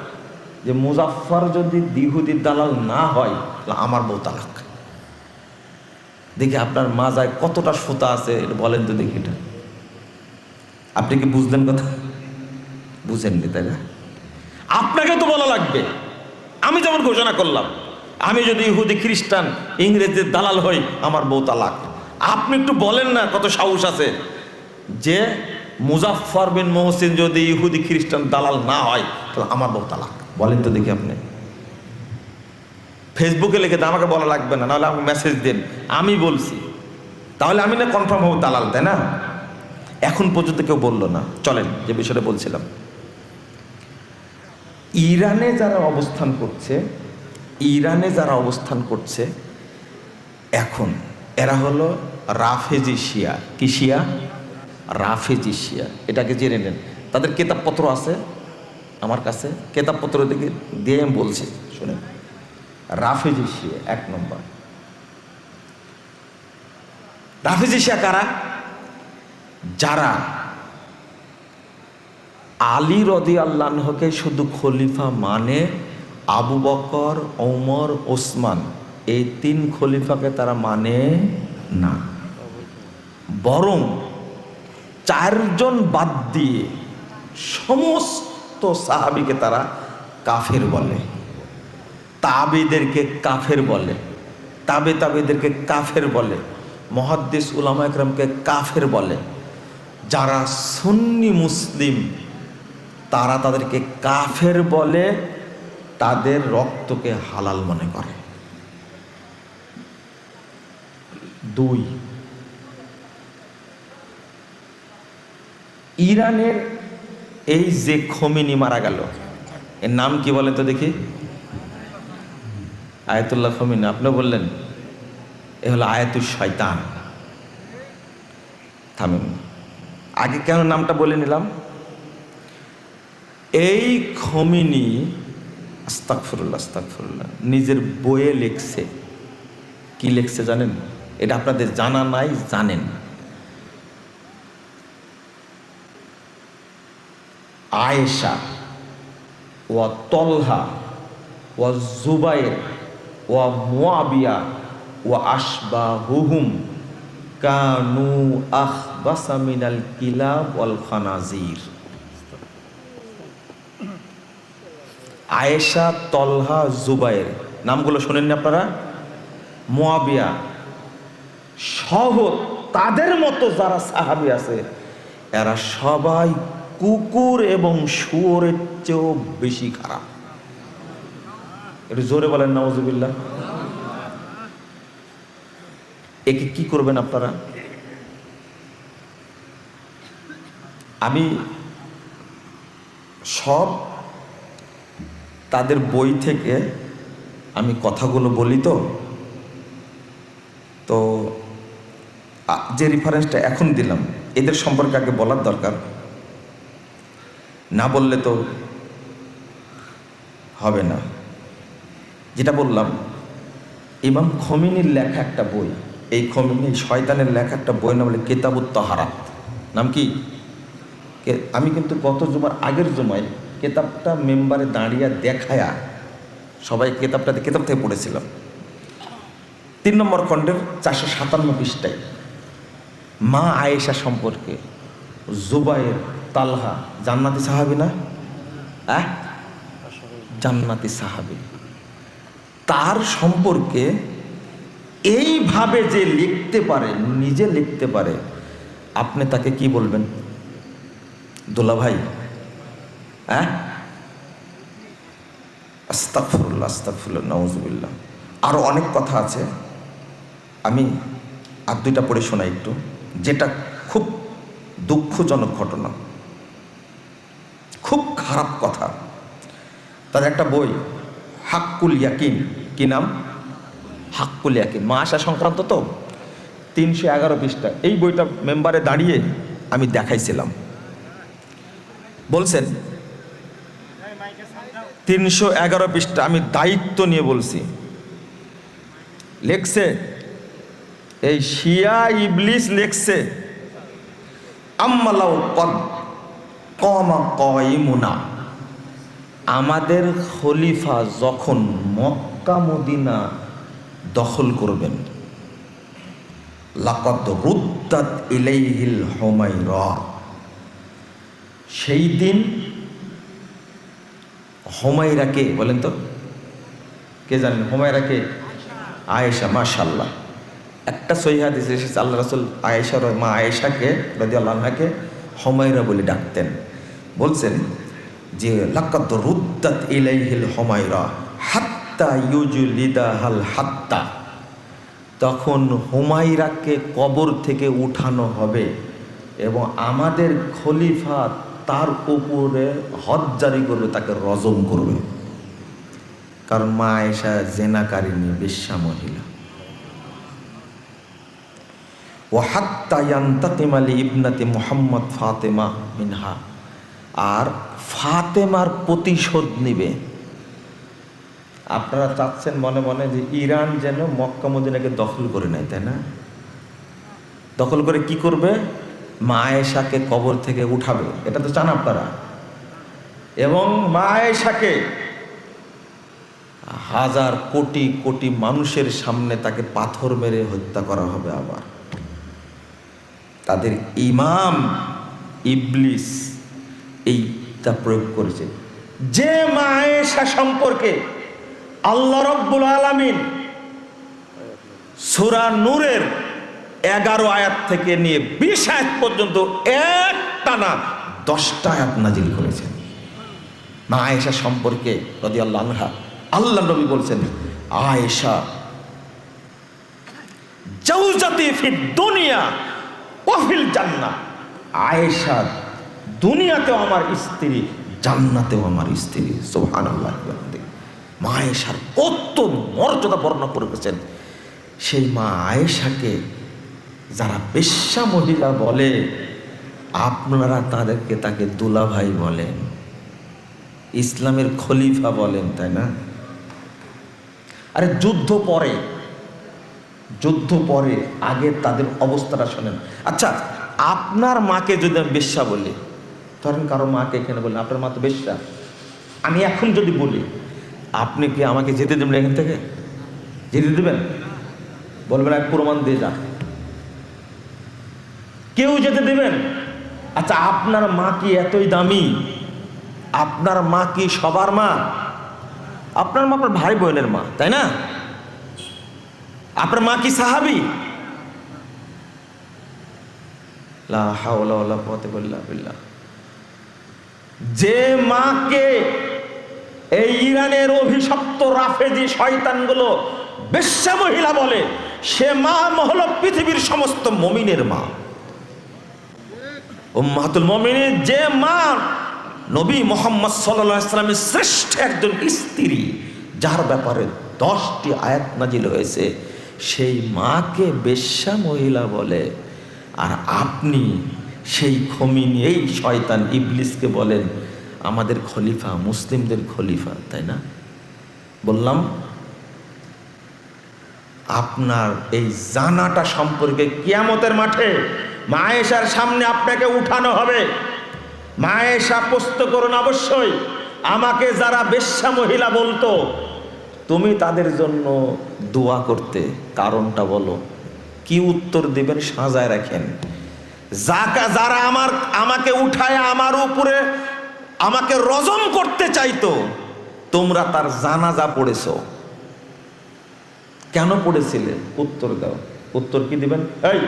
যে মুজাফফর যদি ইহুদির দালাল না হয় তাহলে আমার বউ তালাক। দেখি আপনার মাজায় কতটা সুতা আছে বলেন তো দেখি। এটা আপনি কি বুঝলেন কথা? বুঝেননি তাই না? আপনাকে তো বলা লাগবে। আমি যেমন ঘোষণা করলাম, আমি যদি ইহুদি খ্রিস্টান ইংরেজদের দালাল হই আমার বউ তালাক। আপনি একটু বলেন না কত সাহস আছে যে মুজাফফর বিন মোহসিন যদি ইহুদি খ্রিস্টান দালাল না হয় তাহলে আমার বউ তালাক। বলেন তো দেখি আপনি। ফেসবুকে লিখে আমাকে বলা লাগবে না, নাহলে আমাকে মেসেজ দিন, আমি বলছি, তাহলে আমি না কনফার্ম হবো দালাল, তাই না? এখন পর্যন্ত কেউ বললো না। চলেন যে বিষয়টা বলছিলাম, ইরানে যারা অবস্থান করছে, ইরানে যারা অবস্থান করছে এখন, এরা হলো রাফেজি শিয়া। কি শিয়া? রাফেজি শিয়া। এটাকে জেনে নেন। তাদের কেতাবপত্র আছে আমার কাছে, কেতাবপত্র দিকে দিয়ে আমি বলছি, শুনেন। রাফেজি শিয়া 1 নম্বর। রাফেজি শিয়া কারা? যারা আলী রাদিয়াল্লাহু আনহুকে শুধু খলিফা মানে, আবু বকর, ওমর, ওসমান এই 3 খলিফাকে তারা মানে না, বরং 4 জন বাদ দিয়ে সমস্ত সাহাবীকে তারা কাফের বলে, তাবেদেরকে কাফের বলে, তাবেদেরকে কাফের বলে, মুহাদ্দিস উলামা ইকরামকে কাফের বলে। যারা সুন্নি মুসলিম তারা তাদেরকে কাফের বলে, তাদের রক্তকে হালাল মনে করে। 2, ইরানের এই যে খোমেনি মারা গেল, এর নাম কি বলেন তো দেখি? Ayatollah Khomeini. আপনি বললেন এ হলো আয়াতুশ শয়তান। থামেন, আগে কেন নামটা বলে নিলাম? এই খোমেনি আস্তাগফিরুল্লাহ আস্তাগফিরুল্লাহ নিজের বইয়ে লিখছে। কি লিখছে জানেন? এটা আপনাদের জানা নাই, জানেন। আয়েশা ওয়া তলহা ওয়া জুবাইর ওয়া মুয়াবিয়া ওয়া আশবাহুহুম কানু আখবাসা মিনাল কিলাব ওয়াল খানাজির। আয়েশা, তলহা, জুবাইর নামগুলো শোনেননি আপনারা? মুয়াবিয়া সহ তাদের মতো যারা সাহাবী আছে এরা সবাই কুকুর এবং শুয়োরের চেয়েও বেশি খারাপ। একটু জোরে বলেন নাউজুবিল্লাহ। একে কি করবেন আপনারা? আমি সব তাদের বই থেকে আমি কথাগুলো বলি, তো যে রেফারেন্সটা এখন দিলাম এদের সম্পর্কে আগে বলার দরকার, না বললে তো হবে না। যেটা বললাম, ইমাম খমিনীর লেখা একটা বই, এই খমিনী শয়তানের লেখা একটা বই নাম বলে কিতাবুত তাহারাত। নাম কি? আমি কিন্তু গত জুমার আগের জুমায় কেতাবটা মেম্বারে দাঁড়িয়ে দেখায়া সবাই কেতাব থেকে পড়েছিলাম। 3 নম্বর খণ্ডের 457 পৃষ্ঠায় মা আয়েশা সম্পর্কে, জুবাইর, তালহা জান্নাতি সাহাবী না? জান্নাতি সাহাবী, তার সম্পর্কে এইভাবে যে লিখতে পারে, নিজে লিখতে পারে, আপনি তাকে কি বলবেন? দোলা ভাই? আস্তাগফিরুল্লাহ, আস্তাগফিরুল্লাহ, নাউজুবিল্লাহ। আরো অনেক কথা আছে, আমি আর 2টা পড়ে শোনাই একটু, যেটা খুব দুঃখজনক ঘটনা, খুব খারাপ কথা। তাদের একটা বই হাক্কুল ইয়াকিন, কি নাম? হাক্কুল ইয়াকিন, মা আশা সংক্রান্ত, তো 311 পৃষ্ঠা। এই বইটা মেম্বারে দাঁড়িয়ে আমি দেখাইছিলাম। বলছেন 311 পৃষ্ঠা, আমি দায়িত্ব নিয়ে বলছি। লেখছে এই শিয়া ইবলিস লেখছে, আম্মালাউ কদ কমা কয়মুনা, আমাদের খলিফা যখন মক্কা মদিনা দখল করবেন, লাকাদ রুদ্দাত ইলাইহিল হুমায়রা, সেই দিন হুমায়রাকে, বলেন তো কে জানেন হুমায়রাকে? আয়েশা। মাশাআল্লাহ, একটা সহিহ হাদিসে এসেছে আল্লাহ রাসূল আয়েশার মা আয়েশাকে রাদিয়াল্লাহু আনহাকে হুমায়রা বলে ডাকতেন। বলছেন যে লাকাদ রুদ্দাত ইলাইহিল হুমায়রা হাত্তা ইউজলিদাহাল হাত্তা, তখন হুমায়রাকে কবর থেকে উঠানো হবে এবং আমাদের খলিফা তার উপরে হদ জারি করবে, তাকে রজম করবে। কারণ মা আয়েশা জেনাকারিনী, বেশ্যা মহিলা। ওয়া হাত্তা ইয়ান্তাকিমা লি ইবনাতি মুহাম্মদ ফাতেমা মিনহা, আর ফাতেমার প্রতিশোধ নিবে। আপনারা চাচ্ছেন মনে মনে যে ইরান যেন মক্কা মদিনাকে দখল করে নেয়, তাই না? দখল করে কি করবে? মা আয়েশাকে কবর থেকে উঠাবে, এটা তো চান আপনারা। এবং মা আয়েশাকে হাজার কোটি কোটি মানুষের সামনে তাকে পাথর মেরে হত্যা করা হবে। আবার তাদের ইমাম ইবলিস এইটা প্রয়োগ করেছে, যে মা আয়েশা সম্পর্কে আল্লাহ রাব্বুল আলামিন সূরা নূরের 11 আয়াত থেকে নিয়ে 20 আয়াত পর্যন্ত একটানা 10টা আয়াত নাজিল করেছেন। মা আয়েশা সম্পর্কে রাদিয়াল্লাহু আনহা আল্লাহ নবী বলছেন, আয়েশা জাওজাতি ফিদ দুনিয়া ওয়া ফিল জান্নাহ, আয়েশা দুনিয়াতেও আমার স্ত্রী, জান্নাতেও আমার স্ত্রী। সুবহানাল্লাহ। মা আয়েশার কত মর্যাদা বর্ণনা করেছেন। সেই মা আয়েশাকে যারা বেশ্যা মহিলা বলে, আপনারা তাকে দুলাভাই বলেন, ইসলামের খলিফা বলেন, তাই না? আরে যুদ্ধ পরে যুদ্ধ পরে আগে তাদের অবস্থাটা শোনেন। আচ্ছা, আপনার মাকে যদি আমি বেশ্যা বলি, ধরেন কারো মাকে এখানে বললেন আপনার মা তো বেশ্যা, আমি এখন যদি বলি, আপনি কি আমাকে যেতে দেবেন এখান থেকে? যেতে দেবেন? বলবেন এক প্রমাণ দিয়ে যান, কেউ যেতে দেবেন? আচ্ছা, আপনার মা কি এতই দামি? আপনার মা কি সবার মা? আপনার মা আপনার ভাই বোনের মা, তাই না? আপনার মা কি সাহাবী? লা হাওলা ওয়ালা কুওয়াতা ইল্লা বিল্লাহ। যে মাকে এই ইরানের অভিশপ্ত রাফেজি শয়তানগুলো বেশ্যা মহিলা বলে, সে মা হলো পৃথিবীর সমস্ত মুমিনের মা, উম্মাহাতুল মুমিনিন। যে মা নবী মুহাম্মদ সাল্লাল্লাহু আলাইহি ওয়াসাল্লামের শ্রেষ্ঠ একজন স্ত্রী, যার ব্যাপারে 10টি আয়াত নাজিল হয়েছে, সেই মাকে বেশ্যা মহিলা বলে। আর আপনি সেই খমিনি, এই শয়তান ইবলিসকে বলেন আমাদের খলিফা, মুসলিমদের খলিফা, তাই না? বললাম আপনার এই জানাটা সম্পর্কে কিয়ামতের মাঠে মা আয়েশার সামনে আপনাকে উঠানো হবে। মা আয়েশা প্রশ্ন করুন অবশ্যই, আমাকে যারা বেশ্যা মহিলা বলতো তুমি তাদের জন্য দোয়া করতে, কারণটা বলো। কি উত্তর দিবেন সাজায় রাখেন। যারা আমাকে উঠায় আমার উপরে আমাকে রজম করতে চাইতো, তোমরা তার জানাজা পড়েছো, কেন পড়েছিলে? উত্তর দাও। উত্তর কি দিবেন? এই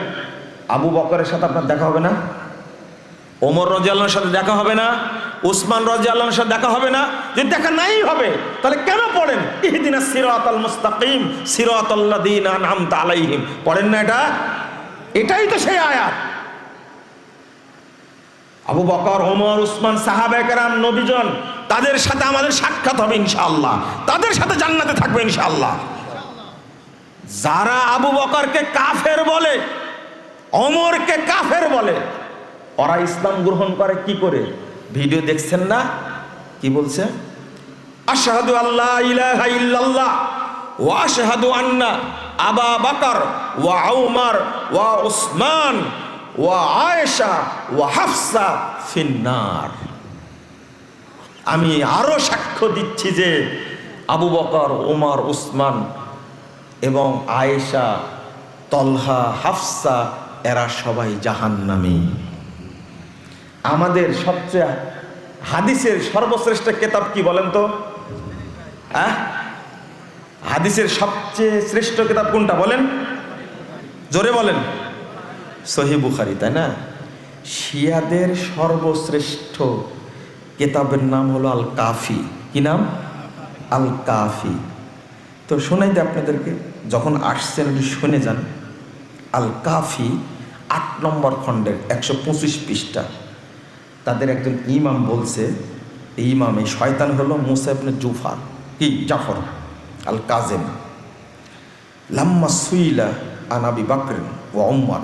আবু বকরের সাথে আপনার দেখা হবে না? ওমর রাদিয়াল্লাহুর সাথে দেখা হবে না? উসমান রাদিয়াল্লাহুর সাথে দেখা হবে না? যদি দেখা নাই হবে তাহলে কেন পড়েন ইহদিনাস সিরাতাল মুস্তাকিম সিরাতাল লাযিনা আনআমতা আলাইহিম? পড়েন না এটা? এটাই তো সেই আয়াত। আবু বকর, ওমর, উসমান সাহাবায়ে কেরাম, নবীজন, তাদের সাথে আমাদের সাক্ষাৎ হবে ইনশাআল্লাহ, তাদের সাথে জান্নাতে থাকবে ইনশাআল্লাহ। যারা আবু বকরকে কাফের বলে, ওমরকে কাফের বলে, ওরা ইসলাম গ্রহণ করে কি করে? ভিডিও দেখছেন না? কি বলছে? আশহাদু আল্লা ইলাহা ইল্লাল্লাহ ওয়া আশহাদু আন্না আবা বকর ওয়া উমর ওয়া উসমান ওয়া আয়েশা ওয়া হাফসা ফিন্নার। আমি আরো সাক্ষ্য দিচ্ছি যে আবু বকর, ওমর, উসমান এবং আয়েশা, তলহা, হাফসা এরা সবাই জাহান্নামী। আমাদের সবচেয়ে হাদিসের সর্বশ্রেষ্ঠ কিতাব কি বলেন তো? হাদিসের সবচেয়ে শ্রেষ্ঠ কিতাব কোনটা বলেন? জোরে বলেন। সহিহ বুখারী, তাই না? শিয়াদের সর্বশ্রেষ্ঠ কিতাবের নাম হলো আল কাফি। কি নাম? আল কাফি। তো শোনাই দিই আপনাদেরকে, যখন আসছেন শুনে যান। আল কাফি 8 নম্বর খণ্ডের 125 পৃষ্ঠা। তাদের একজন ইমাম বলছে, এই ইমাম, এই শয়তান হলো মুসা ইবনে জাফর আল কাজেম। লাম্মা সুইলা আন আবি বকর ওয়া উমর,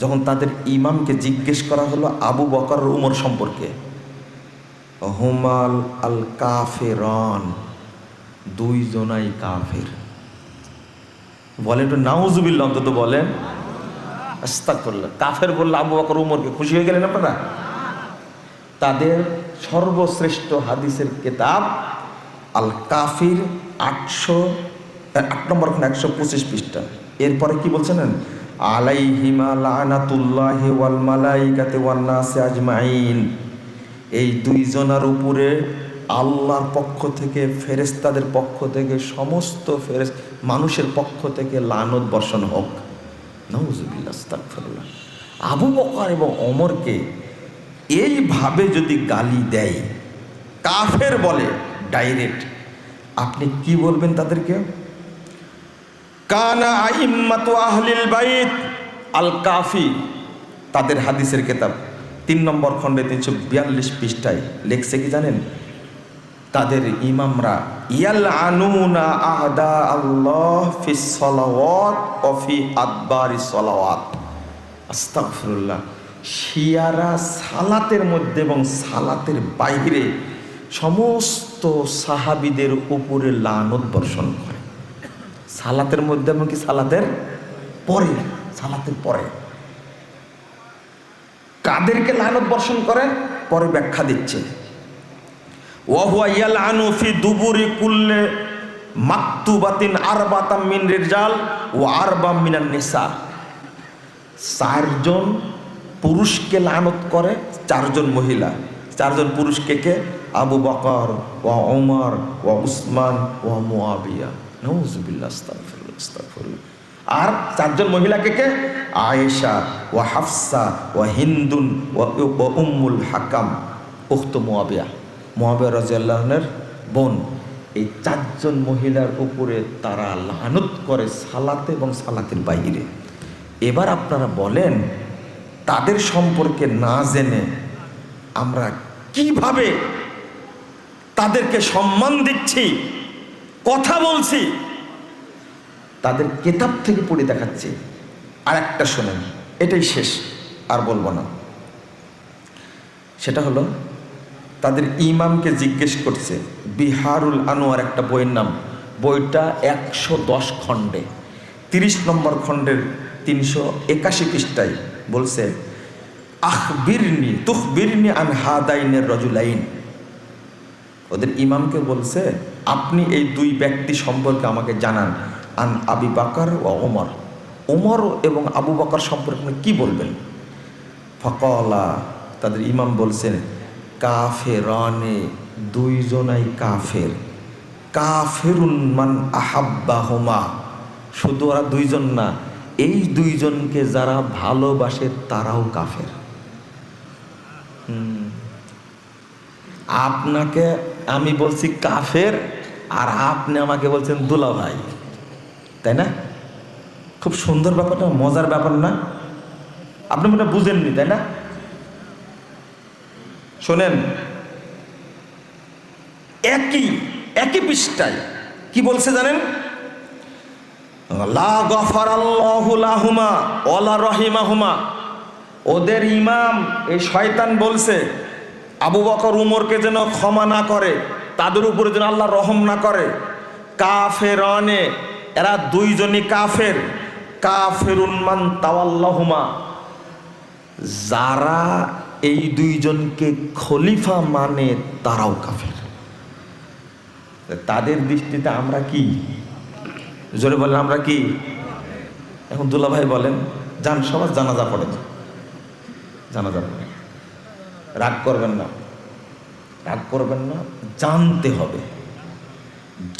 যখন তাদের ইমামকে জিজ্ঞেস করা হলো আবু বকর আর উমর সম্পর্কে, হুমাল আল কাফেরান, দুইজনাই কাফের। বলেন একটু নাউজুবিল্লাহ, অন্তত বলেন আস্তাগফিরুল্লাহ। কাফের বললে আবু বকর উমরকে, খুশি হয়ে গেলেন আপনারা? তাদের সর্বশ্রেষ্ঠ হাদিসের কিতাব আল কাফির 8 নম্বর 125 পৃষ্ঠা। এরপরে কি বলছেন? আলাইহিমা লানাতুল্লাহি ওয়াল মালাইকাতি ওয়ান নাসি আজমাইন, এই দুইজনের উপরে আল্লাহর পক্ষ থেকে, ফেরেশতাদের পক্ষ থেকে, সমস্ত মানুষের পক্ষ থেকে লানত বর্ষণ হোক। নাউজুবিল্লাহ, আস্তাগফিরুল্লাহ। আবু বকর এবং ওমরকে এইভাবে যদি গালি দেয়, কাফের বলে ডাইরেক্ট, আপনি কি বলবেন তাদেরকে? কানা আইম্মাতু আহলিল বাইত, আল কাফি, তাদের হাদিসের কিতাব 3 নম্বর খণ্ডে 342 পৃষ্ঠায় লেখছে কি জানেন? তাদের ইমামরা ইয়ালআনুনা আদা আল্লাহ ফিস সালাওয়াত ওয়া ফি আদবারিস সালাওয়াত। আস্তাগফিরুল্লাহ। শিয়ারা সালাতের মধ্যে এবং সালাতের বাইরে সমস্ত সাহাবীদের উপরে লানত বর্ষণ করে। সালাতের মধ্যে এবং কি সালাতের পরে, সালাতের পরে কাদেরকে লানত বর্ষণ করে পরে ব্যাখ্যা দিচ্ছে। ওয়া হুয়া ইয়ালআনু ফি দুবুরি কুল্লি মাকতুবাতিন আরবাতাম মিন রিজাল ওয়া আরবাম মিনান নিসা। 4 জন পুরুষকে লানত করে, 4 জন মহিলা। 4 জন পুরুষকে কে? আবু বকর ওয়া ওমর ওয়া উসমান ওয়া মুআবিয়া। নাউযুবিল্লাহ, আস্তাগফিরুল্লাহ, আস্তাগফিরুল্লাহ। আর 4 জন মহিলাকে কে? আয়েশা ওয়া হাফসা ওয়া হিন্দুন ওয়া উম্মুল হাকাম উখত মুআবিয়া, মুআবিয়া রাদিয়াল্লাহু আনহার বোন। এই 4 জন মহিলার উপরে তারা লানত করে সালাতে এবং সালাতের বাইরে। এবার আপনারা বলেন, তাদের সম্পর্কে না জেনে আমরা কিভাবে তাদেরকে সম্মান দিচ্ছি, কথা বলছি, তাদের কিতাব থেকে পড়ে দেখাচ্ছি। আর একটা শোনেন, এটাই শেষ, আর বলবো না। সেটা হলো, তাদের ইমামকে জিজ্ঞেস করছে, বিহারুল আনোয়ার একটা বইয়ের নাম, বইটা 110 খণ্ডে, 30 নম্বর খণ্ডের 381 পৃষ্ঠায় বলছে, আখবিরনি তুখবিরনি আন হাদাইনের রজুলাইন। ওদের ইমামকে বলছে, আপনি এই 2 ব্যক্তি সম্পর্কে আমাকে জানান। আন আবি বকর ও ওমর, ওমর এবং আবু বকর সম্পর্কে আপনি কি বলবেন? ফাকালা, তাদের ইমাম বলছেন, কাফেরানে, 2 জনাই কাফের। কাফেরুন মান আহাব্বাহুমা, শুধু ওরা 2 জন না, এই 2 জনকে যারা ভালোবাসে তারাও কাফের। আপনাকে আমি বলছি কাফের, আর আপনি আমাকে বলছেন দুলা ভাই, তাই না? খুব সুন্দর ব্যাপার না, মজার ব্যাপার না? আপনি মনে বুঝেননি, তাই না? শোনেন, একই পৃষ্ঠায় কি বলছে জানেন? লা গফারাল্লাহু লাহুমা ওয়ালা রহিমাহুমা। ওদের ইমাম এই শয়তান বলছে, আবু বকর উমরকে যেন ক্ষমা না করে, তাদের উপরে যেন আল্লাহ রহম না করে। কাফেরানে, এরা 2 জনই কাফের। কাফেরুন মান তাওয়াল্লাহুমা, যারা এই 2 জনকে খলিফা মানে তারাও কাফের। তাদের দৃষ্টিতে আমরা কি? জোরে বলেন, আমরা কি? এখন দুলা ভাই বলেন, যান সবার জানাজা পড়েন, জানাজা পড়েন। রাগ করবেন না, রাগ করবেন না, জানতে হবে,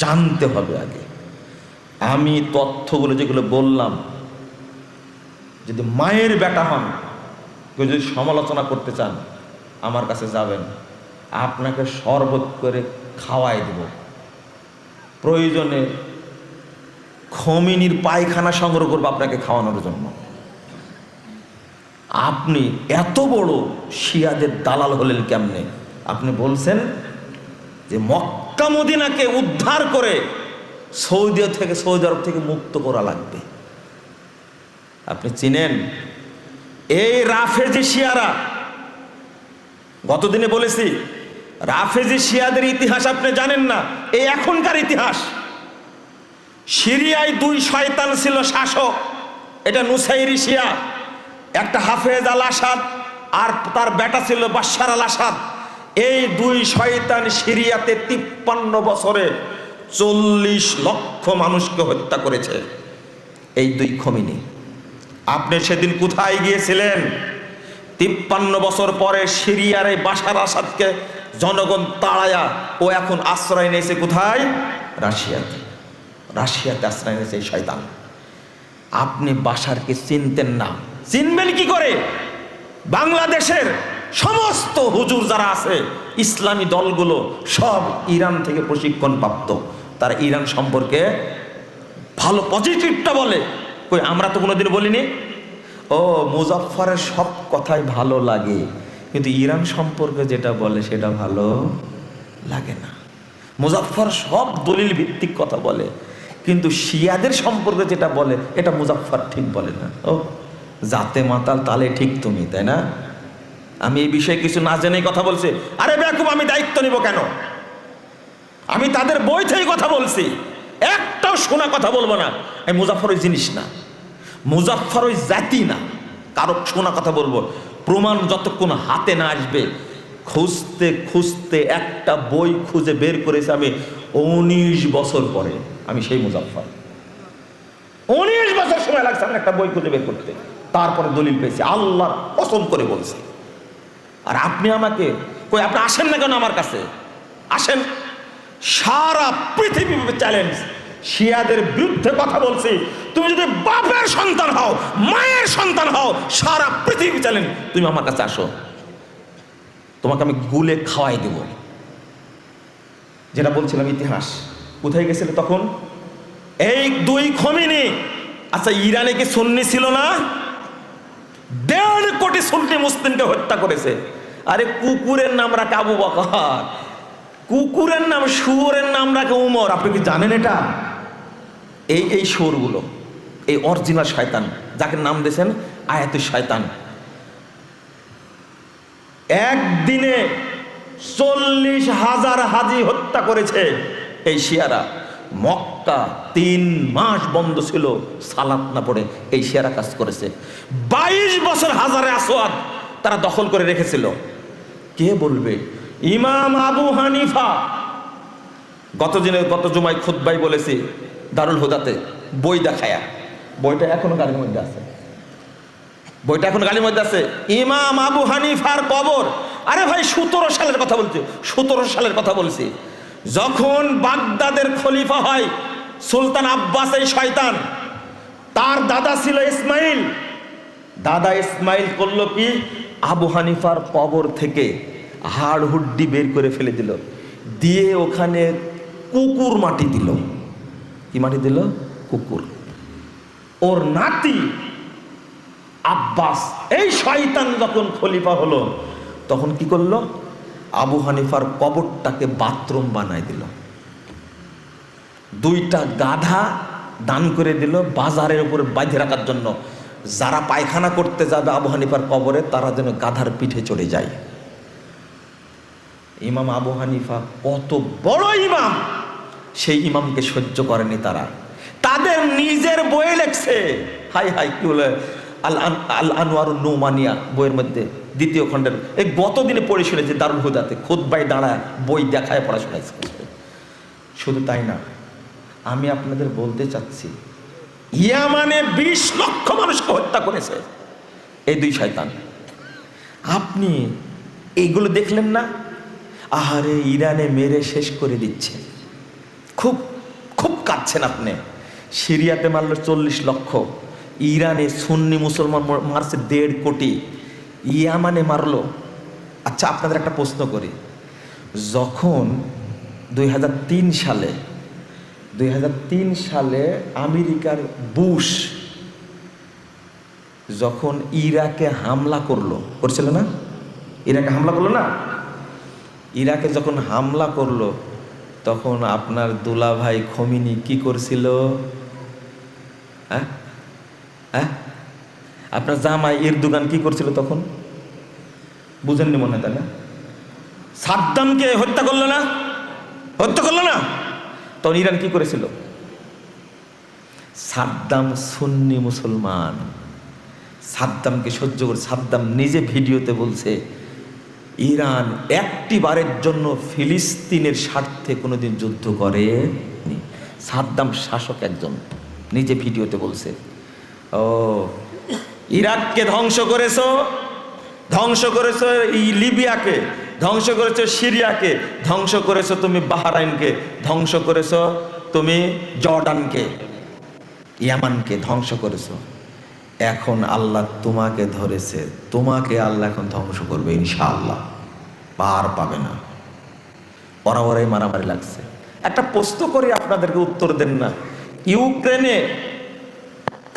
জানতে হবে আগে। আমি তথ্যগুলো যেগুলো বললাম, যদি মায়ের বেটা হন, কেউ যদি সমালোচনা করতে চান, আমার কাছে যাবেন, আপনাকে শরবত করে খাওয়াই দেব। প্রয়োজনে খমিনির পায়খানা সংগ্রহ করবো আপনাকে খাওয়ানোর জন্য। আপনি এত বড় শিয়াদের দালাল হলেন কেমনে? আপনি বলছেন যে মক্কা মদিনাকে উদ্ধার করে সৌদি আরব থেকে মুক্ত করা লাগবে। আপনি চিনেন এই রাফেজি শিয়ারা? গতদিনে বলেছি, রাফেজি শিয়াদের ইতিহাস আপনি জানেন না, এই এখনকার ইতিহাস। সিরিয়ায় 2 শয়তান ছিল শাসক, এটা নুসাইরি শিয়া, একটা হাফেজ আল আসাদ আর তার বেটা ছিল বাশার আল আসাদ। এই 2 শয়তান সিরিয়াতে 53 বছরে 40 লক্ষ মানুষকে হত্যা করেছে। এই 2 খমিনি। আপনি সেদিন কোথায় গিয়েছিলেন? 53 বছর পরে সিরিয়ার এই বাশার আসাদকে জনগণ তাড়ায়া ও এখন আশ্রয় নিয়েছে কোথায়? রাশিয়াতে। রাশিয়াতে আশ্রয় নিয়েছে এই শয়তান। আপনি বাশারকে চিনতেন না, চিনবেন কি করে? বাংলাদেশের সমস্ত হুজুর যারা আছে, ইসলামী দলগুলো সব ইরান থেকে প্রশিক্ষণ প্রাপ্ত। তারা ইরান সম্পর্কে ভালো পজিটিভটা বলে। কই, আমরা তো কোনোদিন বলিনি। ও মুজাফফরের সব কথাই ভালো লাগে, কিন্তু ইরান সম্পর্কে যেটা বলে সেটা ভালো লাগে না। মুজাফফর সব দলিল ভিত্তিক কথা বলে, কিন্তু শিয়াদের সম্পর্কে যেটা বলে এটা মুজাফফর ঠিক বলে না। ও জাতে মাতাল তালে ঠিক তুমি, তাই না? আমি এই বিষয়ে কিছু না জেনেই কথা বলছি। আরে বেকুব, আমি দায়িত্ব নিব কেন? আমি তাদের বই থেকে কথা বলছি, একটাও শোনা কথা বলবো না। এই মুজাফফর ওই জিনিস না। মুজাফফর ওই জাতি না। কারো শোনা কথা বলবো, প্রমাণ যতক্ষণ হাতে না আসবে, খুঁজতে খুঁজতে একটা বই খুঁজে বের করেছি আমি 19 বছর পরে। আমি সেই মুজাফফর, 19 বছর সময় লাগছে আমার একটা বই খুঁজে বের করতে, তারপরে দলিল পেয়েছি। আল্লাহর কসম করে বলছি। আর আপনি আমাকে কই, আপনি আসেন না কেন আমার কাছে? আসেন, সারা পৃথিবী চ্যালেঞ্জ, শিয়াদের বিরুদ্ধে কথা বলছি। তুমি যদি বাপের সন্তান হও, মায়ের সন্তান হও, সারা পৃথিবী চ্যালেঞ্জ, তুমি আমার কাছে আসো, তোমাকে আমি গুলে খাওয়াই দেব। যেটা বলছিলাম ইতিহাস, কোথায় গেছিলে তখন? এই 2 খমিনি। আচ্ছা, ইরানে কি সুন্নি ছিল না? 1.5 কোটি সুন্নি মুসলিমকে হত্যা করেছে। আরে কুকুরের নাম রাখে আবু বকর, কুকুরের নাম, শুয়োরের নাম রাখে উমর। আপনি কি জানেন এটা? এই শুয়োরগুলো, এই অরিজিনাল শয়তান, যাকে নাম দিয়েছেন আয়াতুশ শয়তান, একদিনে 40,000 হাজি হত্যা করেছে এই শিয়ারা। মক্কা 3 মাস বন্ধ ছিল, সালাত না পড়ে এই শিয়ারা কাজ করেছে। 22 বছর হাজারে আসওয়াদ তারা দখল করে রেখেছিল। কে বলবে? ইমাম আবু হানিফা, গত জুমায় খুতবায় বলেছি দারুল হুদাতে, বই দেখায়া, বইটা এখনো গাড়ির মধ্যে আছে, বইটা এখন গাড়ির মধ্যে আছে। ইমাম আবু হানিফার কবর। আরে ভাই 17 সালের কথা বলছি, 17 সালের কথা বলছি, যখন বাগদাদের খলিফা হয় সুলতান আব্বাস এই শয়তান, তার দাদা ছিল ইসমাইল। দাদা ইসমাইল করলো কি, আবু হানিফার কবর থেকে হাড় হুড্ডি বের করে ফেলে দিল, দিয়ে ওখানে কুকুর মাটি দিল। কি মাটি দিল? কুকুর। ওর নাতি আব্বাস, এই শয়তান যখন খলিফা হলো, তখন কি করলো? আবু হানিফার কবরটাকে বাথরুম বানায় দিল। 2টা গাধা দান করে দিল বাজারের উপরে বাঁধে রাখার জন্য। যারা পায়খানা করতে যাবে আবু হানিফার কবরে, তারা যেন গাধার পিঠে চড়ে যায়। ইমাম আবু হানিফা কত বড় ইমাম, সেই ইমামকে সহ্য করেনি তারা। তাদের নিজের বই লেখছে, হাই হাই, কি বলে, আল আনোয়ারুন নুমানিয়া বইয়ের মধ্যে 2য় খণ্ডের, এই গতদিনে পড়ে শুনেছি দারুল হুদাতে, খুতবায় দাঁড়ায় বই দেখায় পড়াশোনা করছে। শুধু তাই না, আমি আপনাদের বলতে চাচ্ছি, ইয়ামানে 20 লক্ষ মানুষকে হত্যা করেছে এই 2 শয়তান। আপনি এইগুলো দেখলেন না? আহারে, ইরানে মেরে শেষ করে দিচ্ছে, খুব খুব কাঁদছেন আপনি। সিরিয়াতে মারল 40 লক্ষ, ইরানে সুন্নি মুসলমান মারছে 1.5 কোটি, ইয়ামানে মারলো। আচ্ছা, আপনাদের একটা প্রশ্ন করি, যখন 2003 সালে আমেরিকার বুশ যখন ইরাকে হামলা করছিল না, ইরাকে হামলা করলো না, ইরাকে যখন হামলা করলো, তখন আপনার দুলাভাই খমিনি কি করছিল? হ্যাঁ, আপনার জামাই এরদোগান কি করছিল তখন? বুঝেননি মনে হয়, তাই না? সাদ্দামকে হত্যা করলো না, তখন ইরান কি করেছিল? সাদ্দাম সুন্নি মুসলমান, সাদ্দামকে সহ্য করে, সাদ্দাম নিজে ভিডিওতে বলছে, ইরান একটি বারের জন্য ফিলিস্তিনের স্বার্থে কোনোদিন যুদ্ধ করেনি। সাদ্দাম শাসক একজন, নিজে ভিডিওতে বলছে। ও, ইরাককে ধ্বংস করেছো, লিবিয়াকে ধ্বংস করেছো, সিরিয়াকে ধ্বংস করেছো, তুমি বাহরাইনকে ধ্বংস করেছো, তুমি জর্ডানকে, ইয়ামানকে ধ্বংস করেছো। এখন আল্লাহ তোমাকে ধরেছে, তোমাকে আল্লাহ এখন ধ্বংস করবে ইনশাআল্লাহ, পার পাবে না। ওরাই মারামারি লাগছে। একটা প্রশ্ন করি, আপনাদেরকে উত্তর দেন না। ইউক্রেনে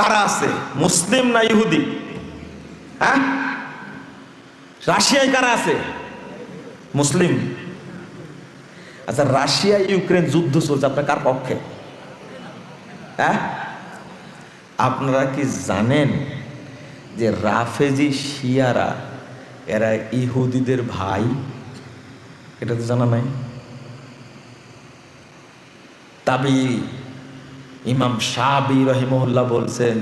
কারা আছে, মুসলিম না ইহুদি? হ্যাঁ, রাশিয়ায় কারা আছে, মুসলিম? আচ্ছা, রাশিয়া ইউক্রেন যুদ্ধ চলছে, আপনার কার পক্ষে? হ্যাঁ, আপনারা কি জানেন যে রাফেজি শিয়ারা এরা ইহুদিদের ভাই? এটা তো জানা নাই। তাবি ইমাম শাবি রহিমহুল্লাহ বলছেন,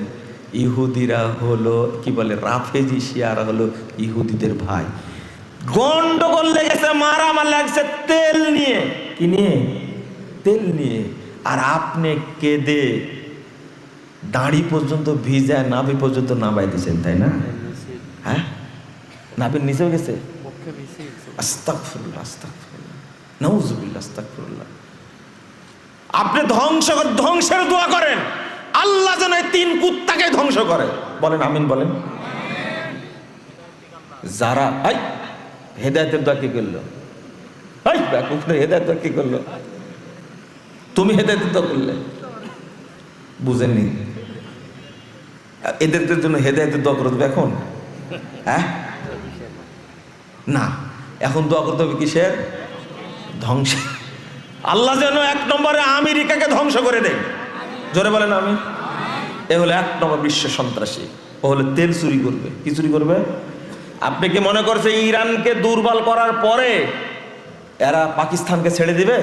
ইহুদিরা হলো কি বলে রাফেজি শিয়ারা হলো ইহুদিদের ভাই। গন্ডগোল লেগেছে, মারামারি লাগছে তেল নিয়ে। কি নিয়ে? তেল নিয়ে। আর আপনি কেঁদে দাড়ি পর্যন্ত ভিজায় নাভি পর্যন্ত নামাই দিয়েছেন, তাই না? হ্যাঁ, নাভির নিচেও গেছে। আস্তাগফিরুল্লাহ, আস্তাগফিরুল্লাহ, নাউজুবিল্লাহ, আস্তাগফিরুল্লাহ। আপনি ধ্বংসের দোয়া করেন, আল্লাহ যেন এই 3 কুত্তাকে ধ্বংস করে। বলেন আমিন, বলেন। যারা হেদায়েতের দোয়া কি করলো? হেদায়েতের দোয়া কি করলো? তুমি হেদায়েতের দোয়া করলে, বুঝেননি? এদের জন্য হেদায়েতের দোয়া করতে এখন? হ্যাঁ না, এখন দোয়া করতে হবে কিসের? ধ্বংস। আল্লাহ যেন 1 নম্বরে আমেরিকাকে ধ্বংস করে দেয়। জোরে বলেন আমি। এ হলো 1 নম্বর বিশ্ব সন্ত্রাসী। ও হলো তেল চুরি করবে। কি চুরি করবে? আপনি কি মনে করছে ইরানকে দুর্বল করার পরে এরা পাকিস্তানকে ছেড়ে দিবে?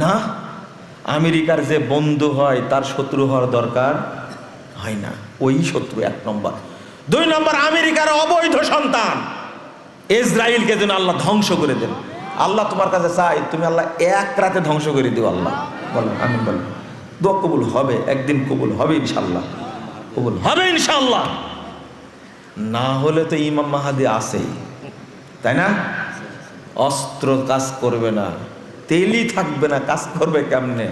না, আমেরিকার যে বন্ধু হয় তার শত্রু হওয়ার দরকার হয় না। ওই শত্রু 1 নম্বর। 2 নম্বর, আমেরিকার অবৈধ সন্তান ইসরায়েলকে যেন আল্লাহ ধ্বংস করে দেন। আল্লাহ তোমার কাছে চাই, তুমি আল্লাহ 1 রাতে ধ্বংস করে দিও। আল্লাহ বলেন আমিন, বলেন। দোয়া কবুল হবে, একদিন কবুল হবে ইনশাল্লাহ, কবুল হবে ইনশাল্লাহ। না হলে তো ইমাম মাহাদি আছেই, তাই না? অস্ত্র কাজ করবে না, তেলই থাকবে না, কাজ করবে কেমনে?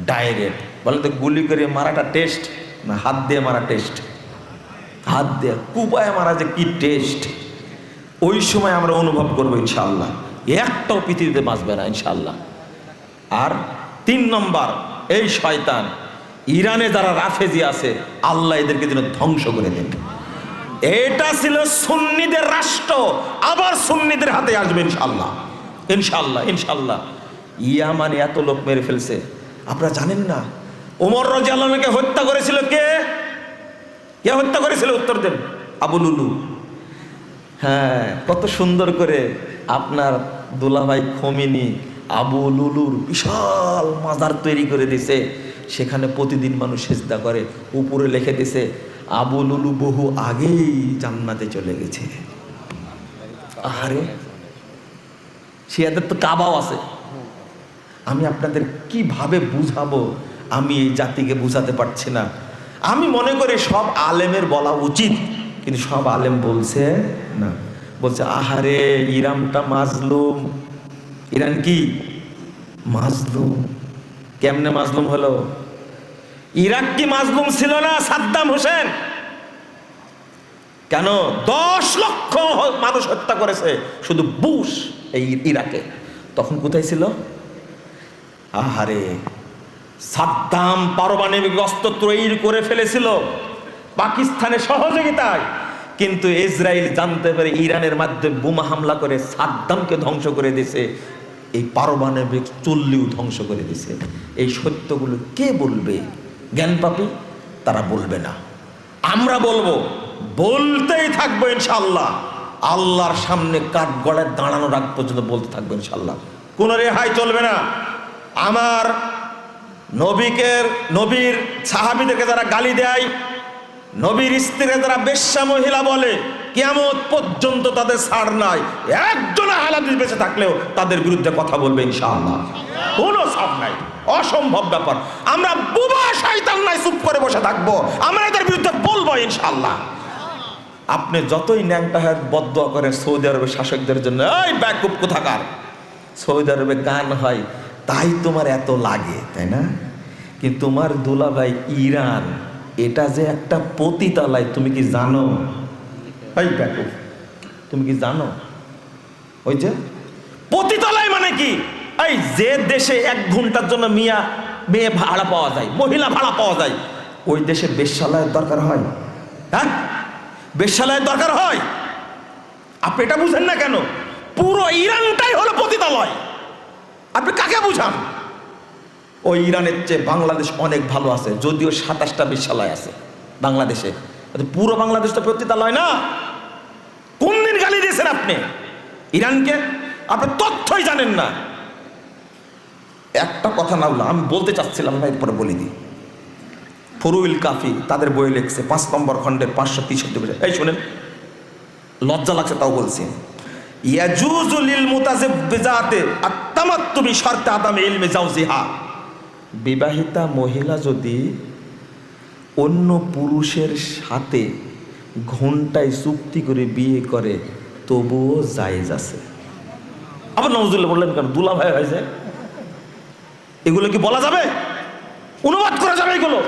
ডাইরেক্ট। বলে তো গুলি করে মারাটা টেস্ট না হাত দিয়ে মারা টেস্ট? হাত দিয়ে কুপায় মারা যে কি টেস্ট, ওই সময় আমরা অনুভব করবো ইনশাআল্লাহ। একটাও পৃথিবীতে বাঁচবে না ইনশাআল্লাহ। আর 3 নম্বর, এই শয়তান ইরানে যারা রাফেজি আছে আল্লাহ এদেরকে যেন ধ্বংস করে দেন। এটা ছিল সুন্নিদের রাষ্ট্র, আবার সুন্নিদের হাতে আসবে ইনশাআল্লাহ, ইনশাআল্লাহ, ইনশাআল্লাহ। ইয়ামানে এত লোক মেরে ফেলছে আপনারা জানেন না? ওমর রাদিয়াল্লাহু আনহুকে হত্যা করেছিল কে? কে হত্যা করেছিল? উত্তর দেন। আবু লুলু। হ্যাঁ, কত সুন্দর করে আপনার দুলাভাই খোমেনি আবু লুলুর বিশাল মাজার তৈরি করে দিছে। সেখানে প্রতিদিন মানুষ সিজদা করে। উপরে লিখে দিছে আবু লুলু বহু আগেই জান্নাতে চলে গেছে। আরে শিয়াদের তো কাবাও আছে। আমি আপনাদের কিভাবে বুঝাবো, আমি এই জাতিকে বুঝাতে পারছি না। আমি মনে করি সব আলেমের বলা উচিত, কিন্তু সব আলেম বলছে না। বলছে আহারে ইরানটা মাজলুম। ইরান কি মাজলুম? কেমনে মাজলুম হলো? ইরাক কি মাজলুম ছিল না? সাদ্দাম হোসেন কেন 10 লক্ষ মানুষ হত্যা করেছে শুধু বুশ এই ইরাকে। তখন কোথায় ছিল? আহারে সাদ্দাম পারমাণবিক অস্ত্র তৈরি করে ফেলেছিল পাকিস্তানের সহযোগিতায়, কিন্তু ইসরায়েল জানতে পারে ইরানের মাধ্যমে বোমা হামলা করে সাদ্দামকে ধ্বংস করে দিয়েছে, এই পারমাণবিক চুল্লিও ধ্বংস করে দিয়েছে। এই সত্যগুলো কে বলবে? জ্ঞানপাপী তারা বলবে না, আমরা বলবো, বলতেই থাকবো ইনশাআল্লাহ। আল্লাহর সামনে কাঠ গড়ায় দাঁড়ানোর আগ পর্যন্ত বলতে থাকবো ইনশাআল্লাহ, কোনো রেহাই চলবে না। আমার নবীর সাহাবীদেরকে যারা গালি দেয়, নবীর স্ত্রীকে যারা বেশ্যা মহিলা বলে, কিয়ামত পর্যন্ত তাদের ছাড় নাই। একজন হালাল বেঁচে থাকলেও তাদের বিরুদ্ধে কথা বলবে ইনশাআল্লাহ, কোনো ছাড় নাই, অসম্ভব ব্যাপার। আমরা বুবা শয়তান নাই চুপ করে বসে থাকবো, আমরা এদের বিরুদ্ধে বলবো ইনশাআল্লাহ। আপনি যতই ন্যাংটা হাত বদদোয়া করেন সৌদি আরবের শাসকদের জন্য, এই ব্যাকুব কোথাকার, সৌদি আরবে গান হয় তাই তোমার এত লাগে, তাই না? কিন্তু তোমার দুলাভাই ইরান, এটা যে একটা পতিতালয়, তুমি কি জানো? এই ব্যাকুব, তুমি কি জানো? ওই যে পতিতালয় মানে কি? এই যে দেশে 1 ঘন্টার জন্য মেয়ে ভাড়া পাওয়া যায়, মহিলা ভাড়া পাওয়া যায়, ওই দেশে বেশ্যালয়ের দরকার হয়? হ্যাঁ, বেশ্যালয়ের দরকার হয়। আপনি এটা বুঝেন না কেন? পুরো ইরানটাই হলো পতিতালয়। আপনি কাকে বুঝান? ওই ইরানের চেয়ে বাংলাদেশ অনেক ভালো আছে, যদিও 27টা বেশ্যালয় আছে বাংলাদেশে। পুরো বাংলাদেশ তো পতিতালয় না। কোন দিন গালি দিয়েছেন আপনি ইরানকে? আপনি তথ্যই জানেন না। একটা কথা না বললাম, আমি বলতে চাচ্ছিলাম না, এরপরে বলে দিই। ফরুইল কাফি তাদের বই লিখছে 5 নম্বর খণ্ডের 563 পৃষ্ঠা। এই শুনেন, লজ্জা লাগছে তাও বলছি। ইয়াজুজু লিল মুতাযাব্বিজাতি আত-তামাত্তু বিশারতি আদামি ইলমি জাওজিহা। বিবাহিতা মহিলা যদি অন্য পুরুষের সাথে ঘন্টায় চুক্তি করে বিয়ে করে তবুও জায়েজ আছে। আবার নাউজুবিল্লাহ বললেন কেন? দুলা ভাই হয়েছে, এগুলো কি বলা যাবে? অনুবাদ করা যাবে এগুলো?